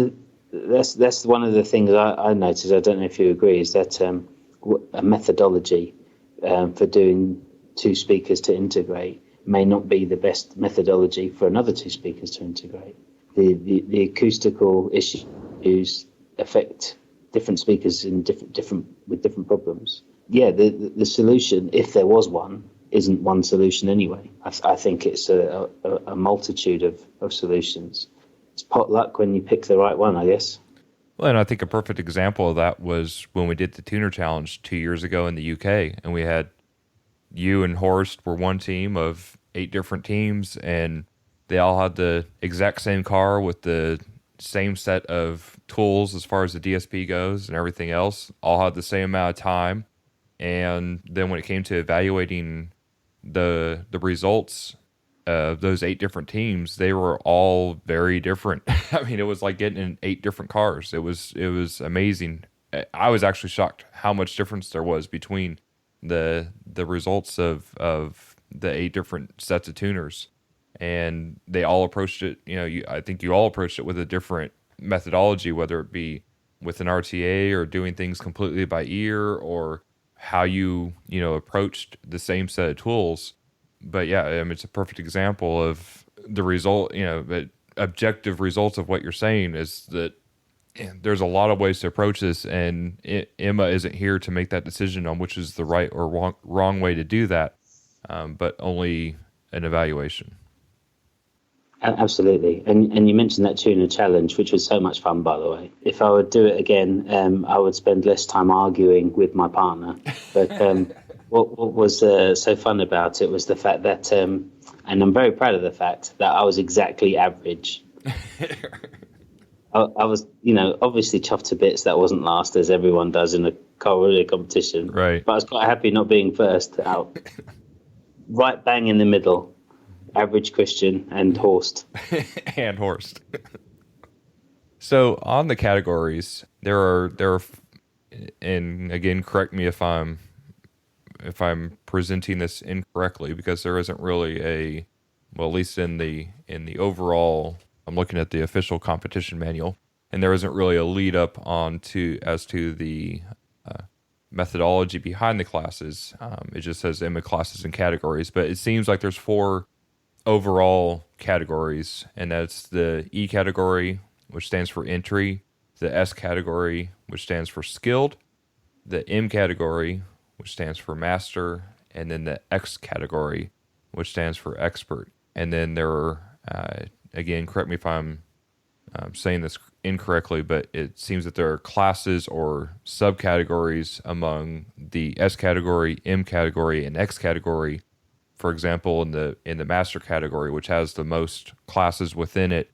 one of the things I noticed. I don't know if you agree, is that a methodology for doing two speakers to integrate may not be the best methodology for another two speakers to integrate. The acoustical issues affect different speakers in different problems. Yeah, the solution, if there was one, isn't one solution anyway. I think it's a multitude of solutions. It's pot luck when you pick the right one, I guess. Well, and I think a perfect example of that was when we did the Tuner Challenge 2 years ago in the UK, and we had you and Horst were one team of 8 different teams, and they all had the exact same car with the same set of tools as far as the DSP goes and everything else, all had the same amount of time. And then when it came to evaluating the results of those 8 different teams, they were all very different. I mean, it was like getting in 8 different cars. It was amazing. I was actually shocked how much difference there was between the results of the 8 different sets of tuners. And they all approached it, I think you all approached it with a different methodology, whether it be with an RTA or doing things completely by ear, or how you approached the same set of tools. But yeah, I mean, it's a perfect example of the result, the objective results of what you're saying is that there's a lot of ways to approach this, and Emma isn't here to make that decision on which is the right or wrong way to do that, but only an evaluation. Absolutely. And you mentioned that tuner challenge, which was so much fun, by the way. If I would do it again, I would spend less time arguing with my partner. But what was so fun about it was the fact that, and I'm very proud of the fact that I was exactly average. I was, obviously chuffed to bits that wasn't last, as everyone does in a car relay competition. Right. But I was quite happy not being first out. Right bang in the middle. Average Cristian and Horst. And Horst. So on the categories, there are, and again, correct me if I'm presenting this incorrectly, because there isn't really at least in the overall, I'm looking at the official competition manual, and there isn't really a lead up as to the methodology behind the classes. It just says Emma classes and categories, but it seems like there's 4 overall categories, and that's the E category, which stands for entry, the S category, which stands for skilled, the M category, which stands for master, and then the X category, which stands for expert. And then there are, again, correct me if I'm saying this incorrectly, but it seems that there are classes or subcategories among the S category, M category, and X category. For example, in the master category, which has the most classes within it,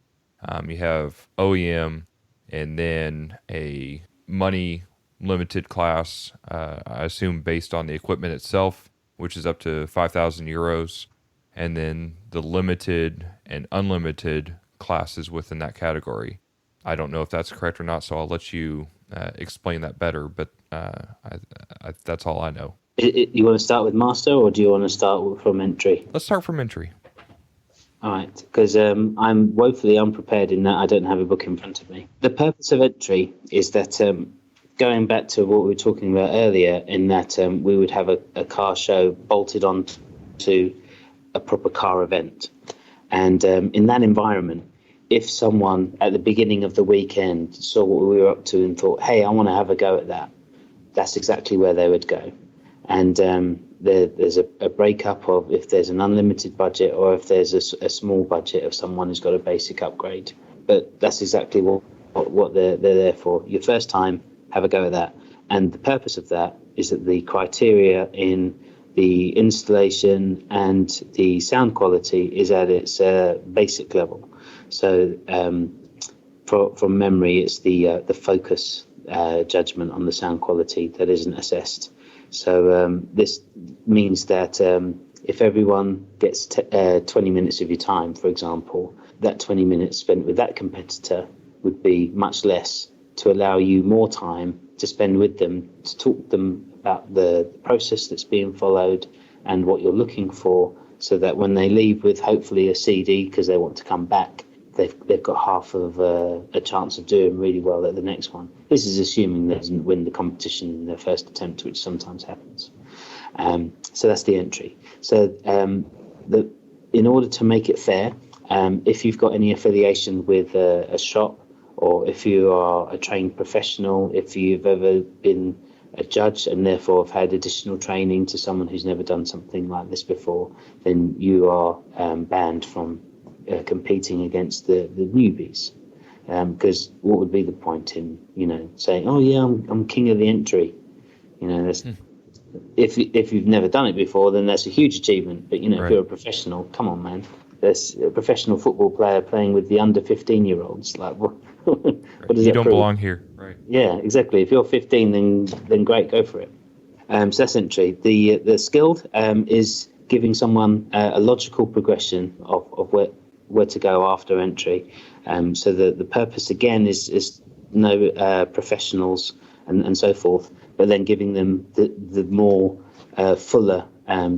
you have OEM, and then a money limited class, I assume based on the equipment itself, which is up to 5,000 euros, and then the limited and unlimited classes within that category. I don't know if that's correct or not, so I'll let you explain that better, but that's all I know. You want to start with master, or do you want to start from entry? Let's start from entry. All right, because I'm woefully unprepared in that I don't have a book in front of me. The purpose of entry is that, going back to what we were talking about earlier, in that we would have a car show bolted on to a proper car event. And in that environment, if someone at the beginning of the weekend saw what we were up to and thought, hey, I want to have a go at that, that's exactly where they would go. And there's a breakup of if there's an unlimited budget or if there's a small budget of someone who's got a basic upgrade. But that's exactly what they're there for. Your first time, have a go at that. And the purpose of that is that the criteria in the installation and the sound quality is at its basic level. So from memory, it's the focus judgment on the sound quality that isn't assessed. So this means that if everyone gets 20 minutes of your time, for example, that 20 minutes spent with that competitor would be much less to allow you more time to spend with them, to talk to them about the process that's being followed and what you're looking for, so that when they leave with hopefully a CD because they want to come back, they've got half of a chance of doing really well at the next one. This is assuming they doesn't win the competition in their first attempt, which sometimes happens. So that's the entry. So in order to make it fair, if you've got any affiliation with a shop, or if you are a trained professional, if you've ever been a judge and therefore have had additional training to someone who's never done something like this before, then you are banned from competing against the newbies. Because what would be the point in, saying, oh yeah, I'm king of the entry? If you've never done it before, then that's a huge achievement. But, Right. If you're a professional, come on, man. There's a professional football player playing with the under 15-year-olds. Like, what does You that don't prove? belong here. Right. Yeah, exactly. If you're 15, then great, go for it. So that's entry. The skilled is giving someone a logical progression of where to go after entry. So the purpose again is no professionals and so forth, but then giving them the more fuller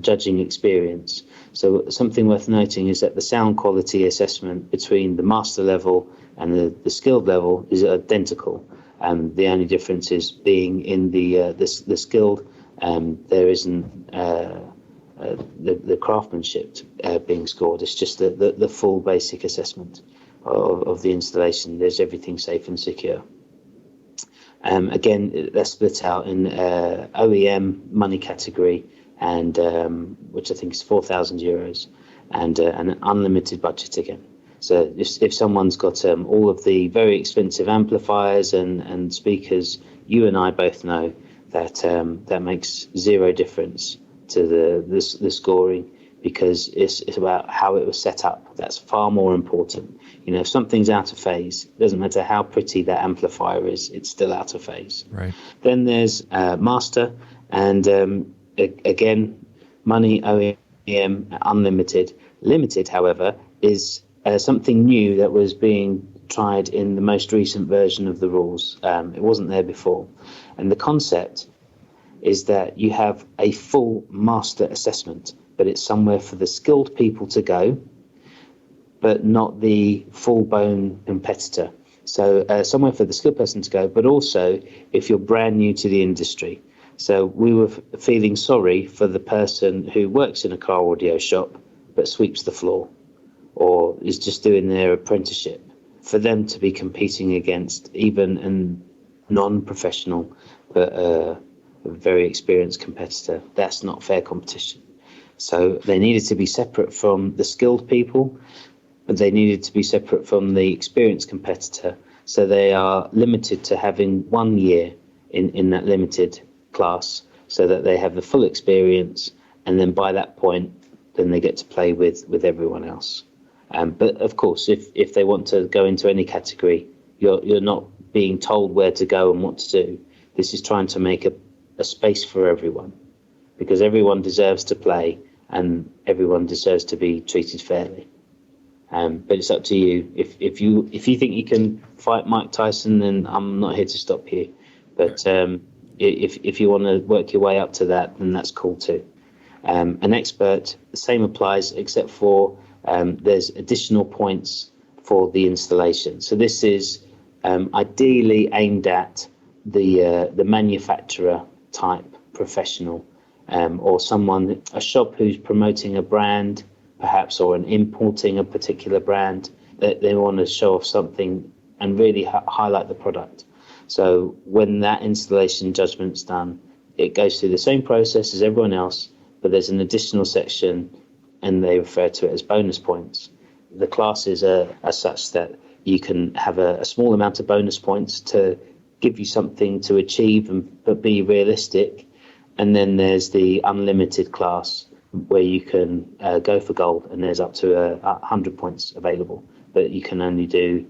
judging experience. So something worth noting is that the sound quality assessment between the master level and the skilled level is identical. The only difference is being in the skilled, there isn't the craftsmanship being scored. It's just the full basic assessment of the installation. There's everything safe and secure. Again, that's split out in OEM money category, and which I think is 4,000 euros, and an unlimited budget again. So if someone's got all of the very expensive amplifiers and speakers, you and I both know that that makes zero difference to the scoring, because it's about how it was set up. That's far more important. If something's out of phase, it doesn't matter how pretty that amplifier is, it's still out of phase. Right. Then there's master, and again, money, OEM, unlimited. Limited, however, is something new that was being tried in the most recent version of the rules. It wasn't there before. And the concept is that you have a full master assessment, but it's somewhere for the skilled people to go, but not the full-blown competitor. So somewhere for the skilled person to go, but also if you're brand new to the industry. So we were feeling sorry for the person who works in a car audio shop but sweeps the floor or is just doing their apprenticeship, for them to be competing against even a non-professional but a very experienced competitor. That's not fair competition. So they needed to be separate from the skilled people, but they needed to be separate from the experienced competitor. So they are limited to having 1 year in that limited class, so that they have the full experience, and then by that point, then they get to play with everyone else. But of course, if they want to go into any category, you're not being told where to go and what to do. This is trying to make a space for everyone. because everyone deserves to play and everyone deserves to be treated fairly. But it's up to you. If you think you can fight Mike Tyson, then I'm not here to stop you. But if you want to work your way up to that, then that's cool too. An expert, the same applies, except for there's additional points for the installation. So this is ideally aimed at the manufacturer type professional, or someone, a shop who's promoting a brand, perhaps, or importing a particular brand, that they want to show off something and really highlight the product. So when that installation judgment's done, it goes through the same process as everyone else, but there's an additional section, and they refer to it as bonus points. The classes are such that you can have a small amount of bonus points to give you something to achieve but be realistic. And then there's the unlimited class where you can go for gold, and there's up to 100 points available, but you can only do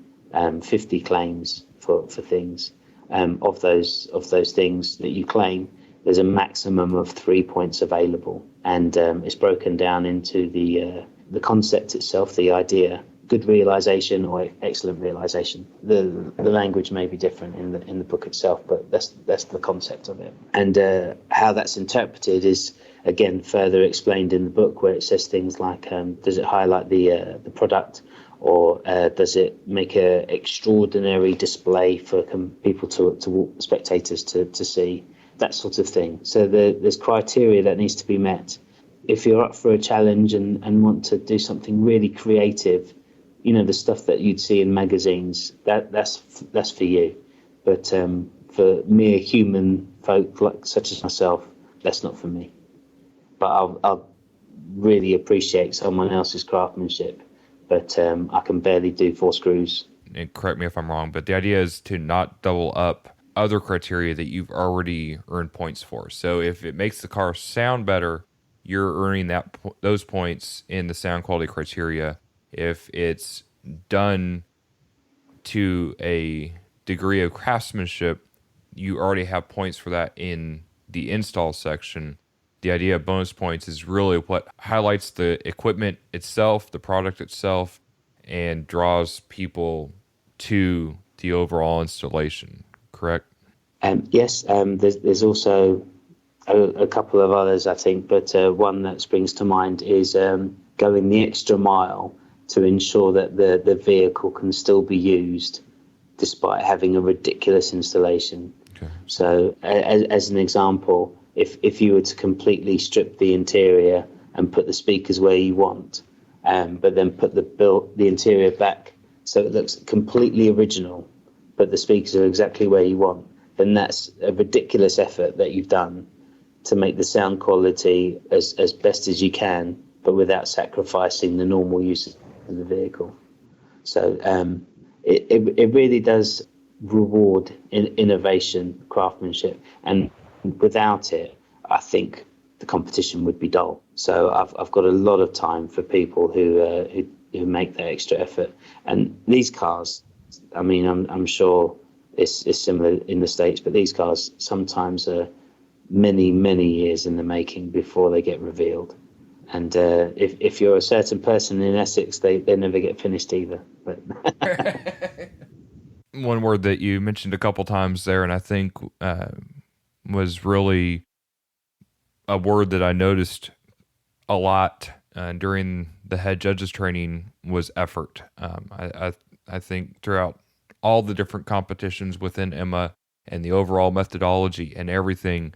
50 claims for things. Of those things that you claim, there's a maximum of 3 points available, and it's broken down into the concept itself, the idea, good realization or excellent realization. The language may be different in the book itself, but that's the concept of it. And how that's interpreted is again further explained in the book, where it says things like, does it highlight the product, or does it make an extraordinary display for people to spectators to see, that sort of thing. So there's criteria that needs to be met. If you're up for a challenge and want to do something really creative, the stuff that you'd see in magazines, that's for you. But for mere human folk such as myself, that's not for me. But I'll really appreciate someone else's craftsmanship. But I can barely do 4 screws. And correct me if I'm wrong, but the idea is to not double up other criteria that you've already earned points for. So if it makes the car sound better, you're earning those points in the sound quality criteria. If it's done to a degree of craftsmanship, you already have points for that in the install section. The idea of bonus points is really what highlights the equipment itself, the product itself, and draws people to the overall installation, correct? Yes, there's also a couple of others, I think, but one that springs to mind is going the extra mile to ensure that the vehicle can still be used despite having a ridiculous installation. Okay. So as an example, if you were to completely strip the interior and put the speakers where you want, but then put the interior back so it looks completely original, but the speakers are exactly where you want, then that's a ridiculous effort that you've done to make the sound quality as best as you can, but without sacrificing the normal use of the vehicle. So it really does reward innovation, craftsmanship, and without it, I think the competition would be dull. So I've got a lot of time for people who make that extra effort. And these cars, I mean, I'm sure it's similar in the States, but these cars sometimes are many, many years in the making before they get revealed. And if you're a certain person in Essex, they never get finished either. But one word that you mentioned a couple times there, and I think was really a word that I noticed a lot during the head judges training, was effort. I think throughout all the different competitions within Emma and the overall methodology and everything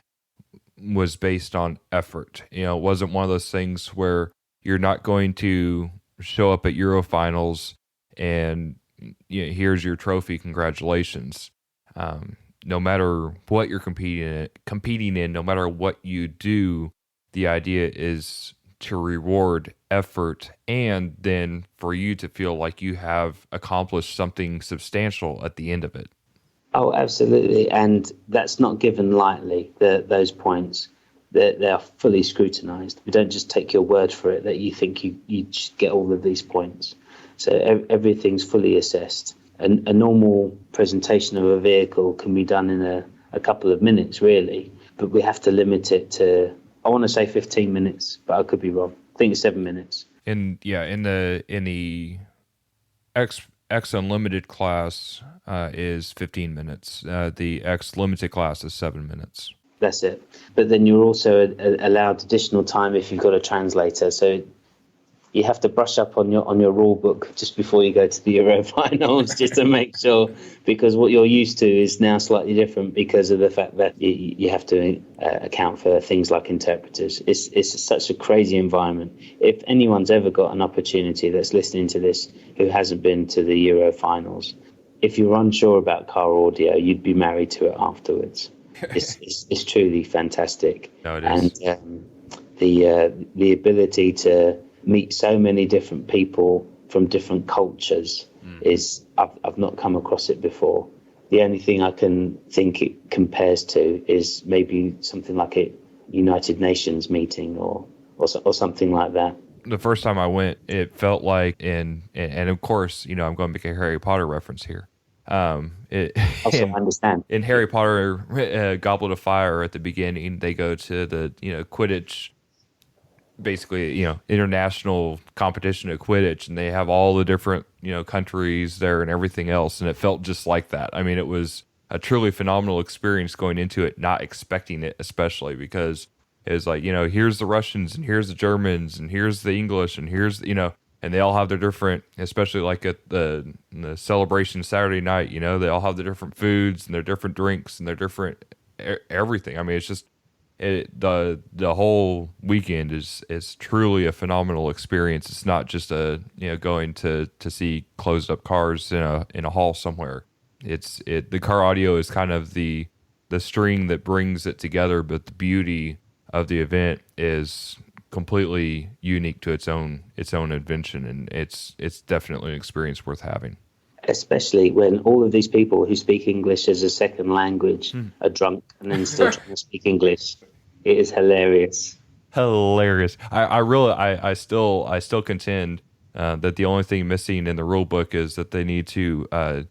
was based on effort. It wasn't one of those things where you're not going to show up at Eurofinals and here's your trophy, congratulations. No matter what you're competing in, no matter what you do, the idea is to reward effort, and then for you to feel like you have accomplished something substantial at the end of it. Oh, absolutely. And that's not given lightly, those points. They are fully scrutinized. We don't just take your word for it that you think you should get all of these points. So everything's fully assessed. And a normal presentation of a vehicle can be done in a couple of minutes, really. But we have to limit it to I want to say 15 minutes, but I could be wrong. I think it's 7 minutes. In the X Unlimited class is 15 minutes. The X Limited class is 7 minutes. That's it. But then you're also allowed additional time if you've got a translator. So you have to brush up on your rule book just before you go to the Euro finals, just to make sure, because what you're used to is now slightly different because of the fact that you have to account for things like interpreters. It's such a crazy environment. If anyone's ever got an opportunity that's listening to this who hasn't been to the Euro finals, if you're unsure about car audio, you'd be married to it afterwards. It's truly fantastic. No, it is. And the ability to meet so many different people from different cultures is I've not come across it before. The only thing I can think it compares to is maybe something like a United Nations meeting or something like that. The first time I went, it felt like and of course, I'm going to make a Harry Potter reference here. Also, I understand. In Harry Potter, Goblet of Fire, at the beginning, they go to the Quidditch, basically international competition of Quidditch, and they have all the different countries there and everything else, and it felt just like that. I mean, it was a truly phenomenal experience going into it, not expecting it, especially because it was like here's the Russians and here's the Germans and here's the English and here's and they all have their different, especially like at the celebration Saturday night, they all have the different foods and their different drinks and their different everything. I mean, it's just the whole weekend is truly a phenomenal experience. It's not just going to see closed up cars in a hall somewhere. The car audio is kind of the string that brings it together, but the beauty of the event is completely unique to its own invention, and it's definitely an experience worth having. Especially when all of these people who speak English as a second language are drunk and then still trying to speak English. It is hilarious. Hilarious. I still contend that the only thing missing in the rule book is that they need to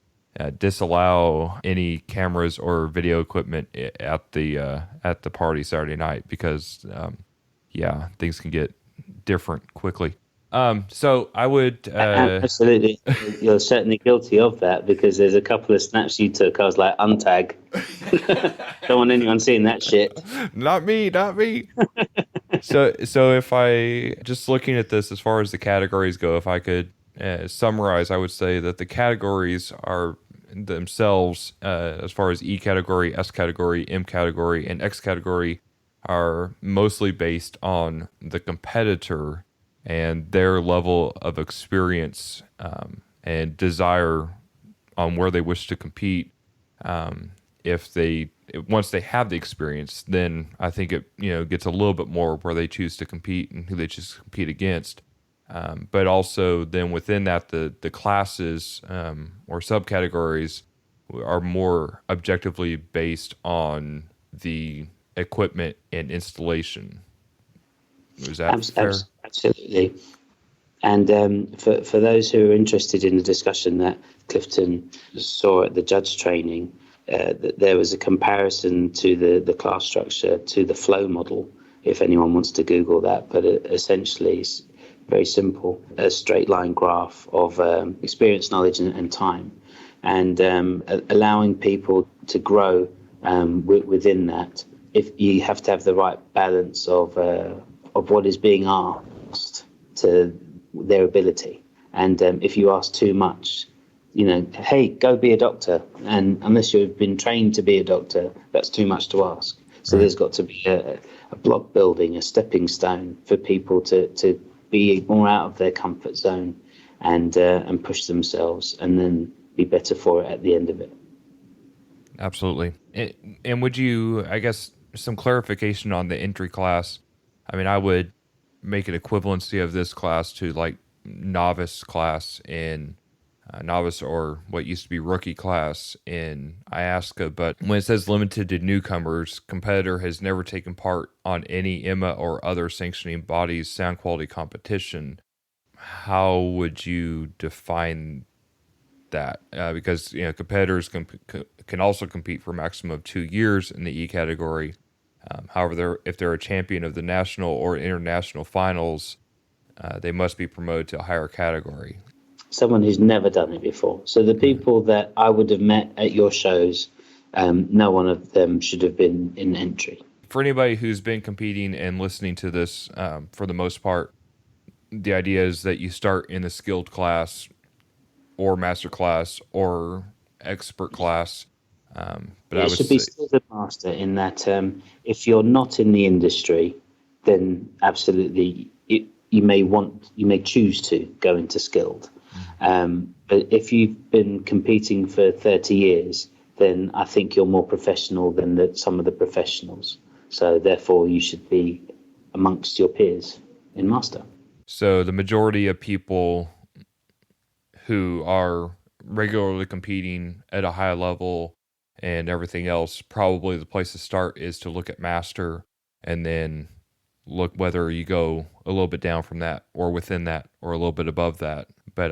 disallow any cameras or video equipment at the party Saturday night, because things can get different quickly. So I would absolutely. You're certainly guilty of that, because there's a couple of snaps you took. I was like, untag. Don't want anyone seeing that shit. Not me. So if I just looking at this as far as the categories go, if I could summarize, I would say that the categories are themselves, as far as E category, S category, M category, and X category, are mostly based on the competitor and their level of experience and desire on where they wish to compete. Once they have the experience, then I think it gets a little bit more where they choose to compete and who they choose to compete against. But also then within that, the classes or subcategories are more objectively based on the equipment and installation. Is that fair? Absolutely. And for those who are interested in the discussion that Clifton saw at the judge training, there was a comparison to the class structure to the flow model, if anyone wants to Google that. But essentially, it's very simple, a straight line graph of experience, knowledge, and time, and allowing people to grow within that. If you have to have the right balance of what is being asked to their ability, and if you ask too much, hey, go be a doctor, and unless you've been trained to be a doctor, that's too much to ask. So there's got to be a block building, a stepping stone for people to be more out of their comfort zone and push themselves, and then be better for it at the end of it. Absolutely. And would you, I guess, some clarification on the entry class? I mean, I would make an equivalency of this class to like novice class in novice, or what used to be rookie class in IASCA. But when it says limited to newcomers, competitor has never taken part on any EMA or other sanctioning bodies sound quality competition. How would you define that? Because competitors can also compete for a maximum of 2 years in the E category, However, if they're a champion of the national or international finals, they must be promoted to a higher category. Someone who's never done it before. So the Right. people that I would have met at your shows, no one of them should have been in entry. For anybody who's been competing and listening to this, for the most part, the idea is that you start in the skilled class or master class or expert class. But I It would should be say, still the master in that if you're not in the industry, then absolutely you may choose to go into skilled. But if you've been competing for 30 years, then I think you're more professional than some of the professionals. So therefore, you should be amongst your peers in master. so the majority of people who are regularly competing at a high level and everything else, probably the place to start is to look at master and then look whether you go a little bit down from that or within that or a little bit above that. But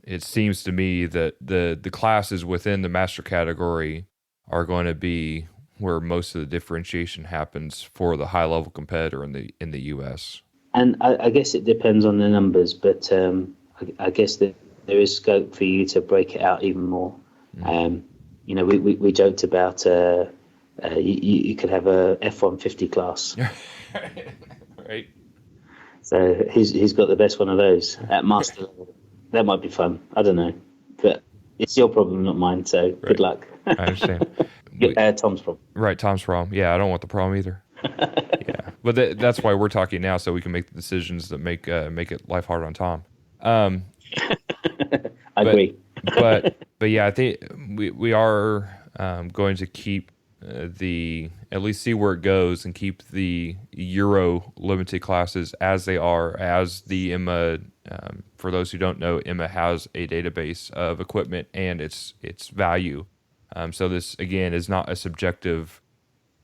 it seems to me that the classes within the master category are going to be where most of the differentiation happens for the high level competitor in the US. And I guess it depends on the numbers, but I guess that there is scope for you to break it out even more. We joked about you could have a F-150 class. Right. So he's got the best one of those at master level. That might be fun. I don't know, but it's your problem, not mine. So good luck. I understand. Tom's problem. Right, Tom's problem. Yeah, I don't want the problem either. Yeah, but that's why we're talking now, so we can make the decisions that make it life hard on Tom. I agree. but yeah, I think we are going to keep at least see where it goes and keep the Euro limited classes as they are, as the Emma. For those who don't know, Emma has a database of equipment and its value. So this again is not a subjective,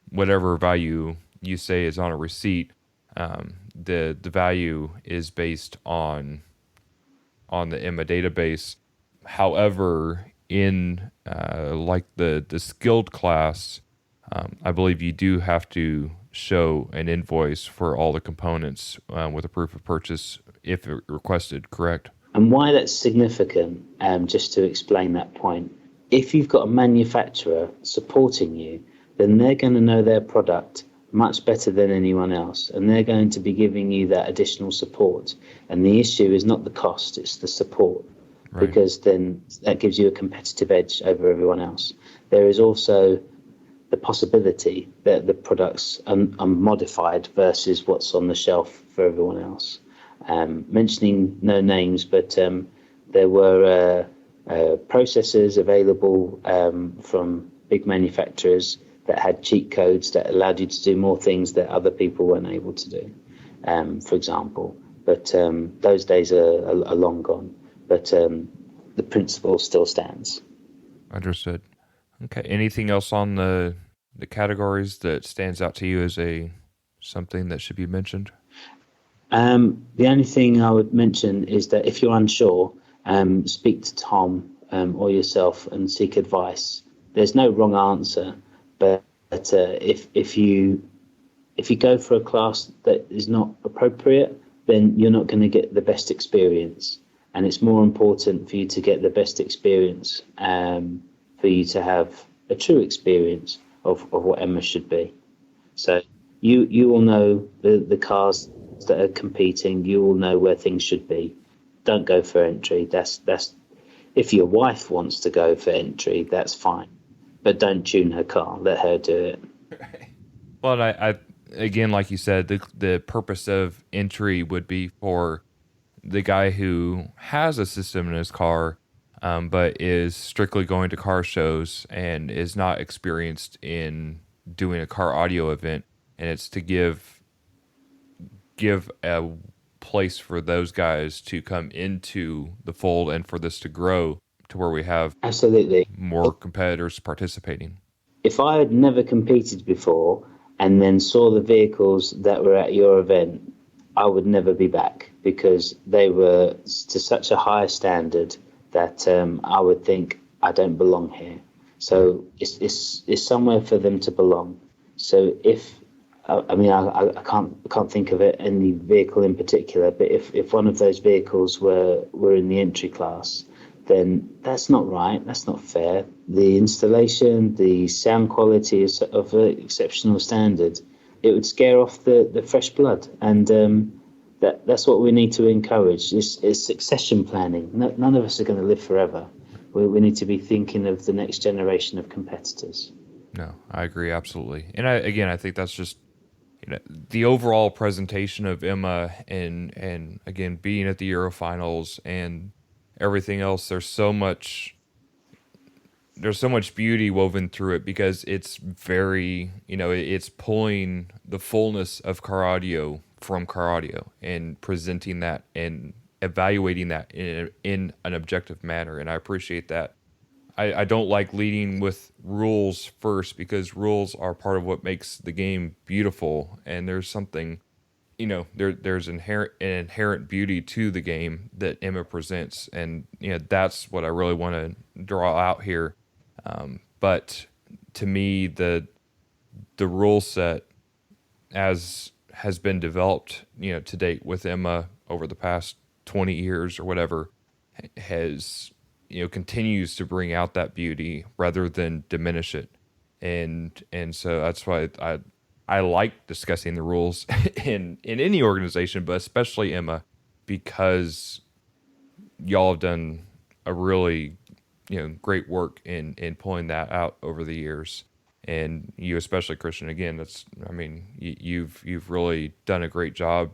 whatever value you say is on a receipt. The value is based on the Emma database. However, in like the skilled class, I believe you do have to show an invoice for all the components with a proof of purchase if requested, correct? And why that's significant, just to explain that point, if you've got a manufacturer supporting you, then they're going to know their product much better than anyone else, and they're going to be giving you that additional support. And the issue is not the cost, it's the support. Right. Because then that gives you a competitive edge over everyone else. There is also the possibility that the products are modified versus what's on the shelf for everyone else. Mentioning no names, but there were processors available from big manufacturers that had cheat codes that allowed you to do more things that other people weren't able to do, for example. But those days are long gone. But the principle still stands. Understood. Okay. Anything else on the categories that stands out to you as something that should be mentioned? The only thing I would mention is that if you're unsure, speak to Tom or yourself and seek advice. There's no wrong answer, but if you go for a class that is not appropriate, then you're not going to get the best experience. And it's more important for you to get the best experience, for you to have a true experience of what Emma should be. So you will know the cars that are competing. You will know where things should be. Don't go for entry. That's if your wife wants to go for entry, that's fine. But don't tune her car. Let her do it. Well, I again, like you said, the purpose of entry would be for the guy who has a system in his car, but is strictly going to car shows and is not experienced in doing a car audio event, and it's to give a place for those guys to come into the fold and for this to grow to where we have absolutely more competitors participating. If I had never competed before and then saw the vehicles that were at your event, I would never be back, because they were to such a high standard that I would think I don't belong here. So it's somewhere for them to belong. So if I mean, I can't think of it any vehicle in particular, but if one of those vehicles were in the entry class, then that's not right. That's not fair. The installation, the sound quality is of an exceptional standard. It would scare off the fresh blood, and that's what we need to encourage. Is succession planning. None of us are going to live forever. We need to be thinking of the next generation of competitors. No, I agree absolutely. And I think that's just the overall presentation of Emma and again being at the Eurofinals and everything else. There's so much beauty woven through it because it's very it's pulling the fullness of car audio from car audio and presenting that and evaluating that in an objective manner, and I appreciate that. I don't like leading with rules first because rules are part of what makes the game beautiful, and there's something, there's an inherent beauty to the game that Emma presents, and that's what I really want to draw out here. But to me, the rule set as has been developed, to date with Emma over the past 20 years or whatever, has continues to bring out that beauty rather than diminish it, and so that's why I like discussing the rules in any organization, but especially Emma, because y'all have done a really great work in pulling that out over the years, and you especially, Christian, again, you've really done a great job,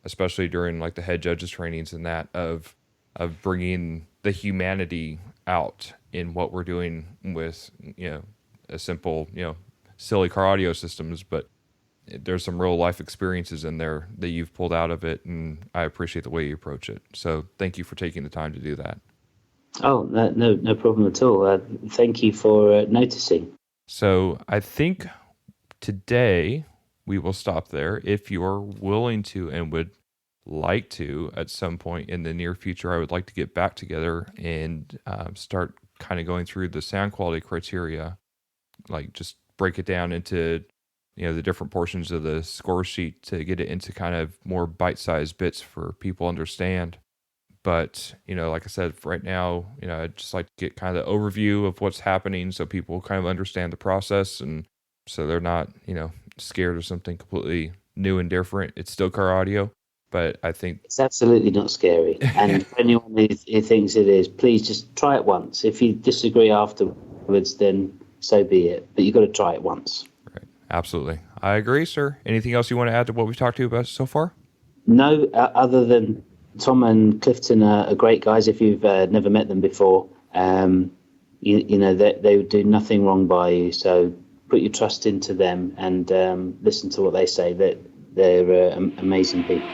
especially during like the head judges trainings and that of bringing the humanity out in what we're doing with a simple silly car audio systems, but there's some real life experiences in there that you've pulled out of it, and I appreciate the way you approach it. So thank you for taking the time to do that. Oh, no problem at all. Thank you for noticing. So I think today we will stop there. If you're willing to and would like to, at some point in the near future, I would like to get back together and start kind of going through the sound quality criteria, like just break it down into the different portions of the score sheet to get it into kind of more bite-sized bits for people to understand. But like I said, right now, I'd just like to get kind of the overview of what's happening so people kind of understand the process, and so they're not scared of something completely new and different. It's still car audio, but I think it's absolutely not scary. And for anyone who thinks it is, please just try it once. If you disagree afterwards, then so be it. But you've got to try it once. Right. Absolutely. I agree, sir. Anything else you want to add to what we've talked to you about so far? No, other than Tom and Clifton are great guys. If you've never met them before, they would do nothing wrong by you. So put your trust into them and listen to what they say. That they're amazing people.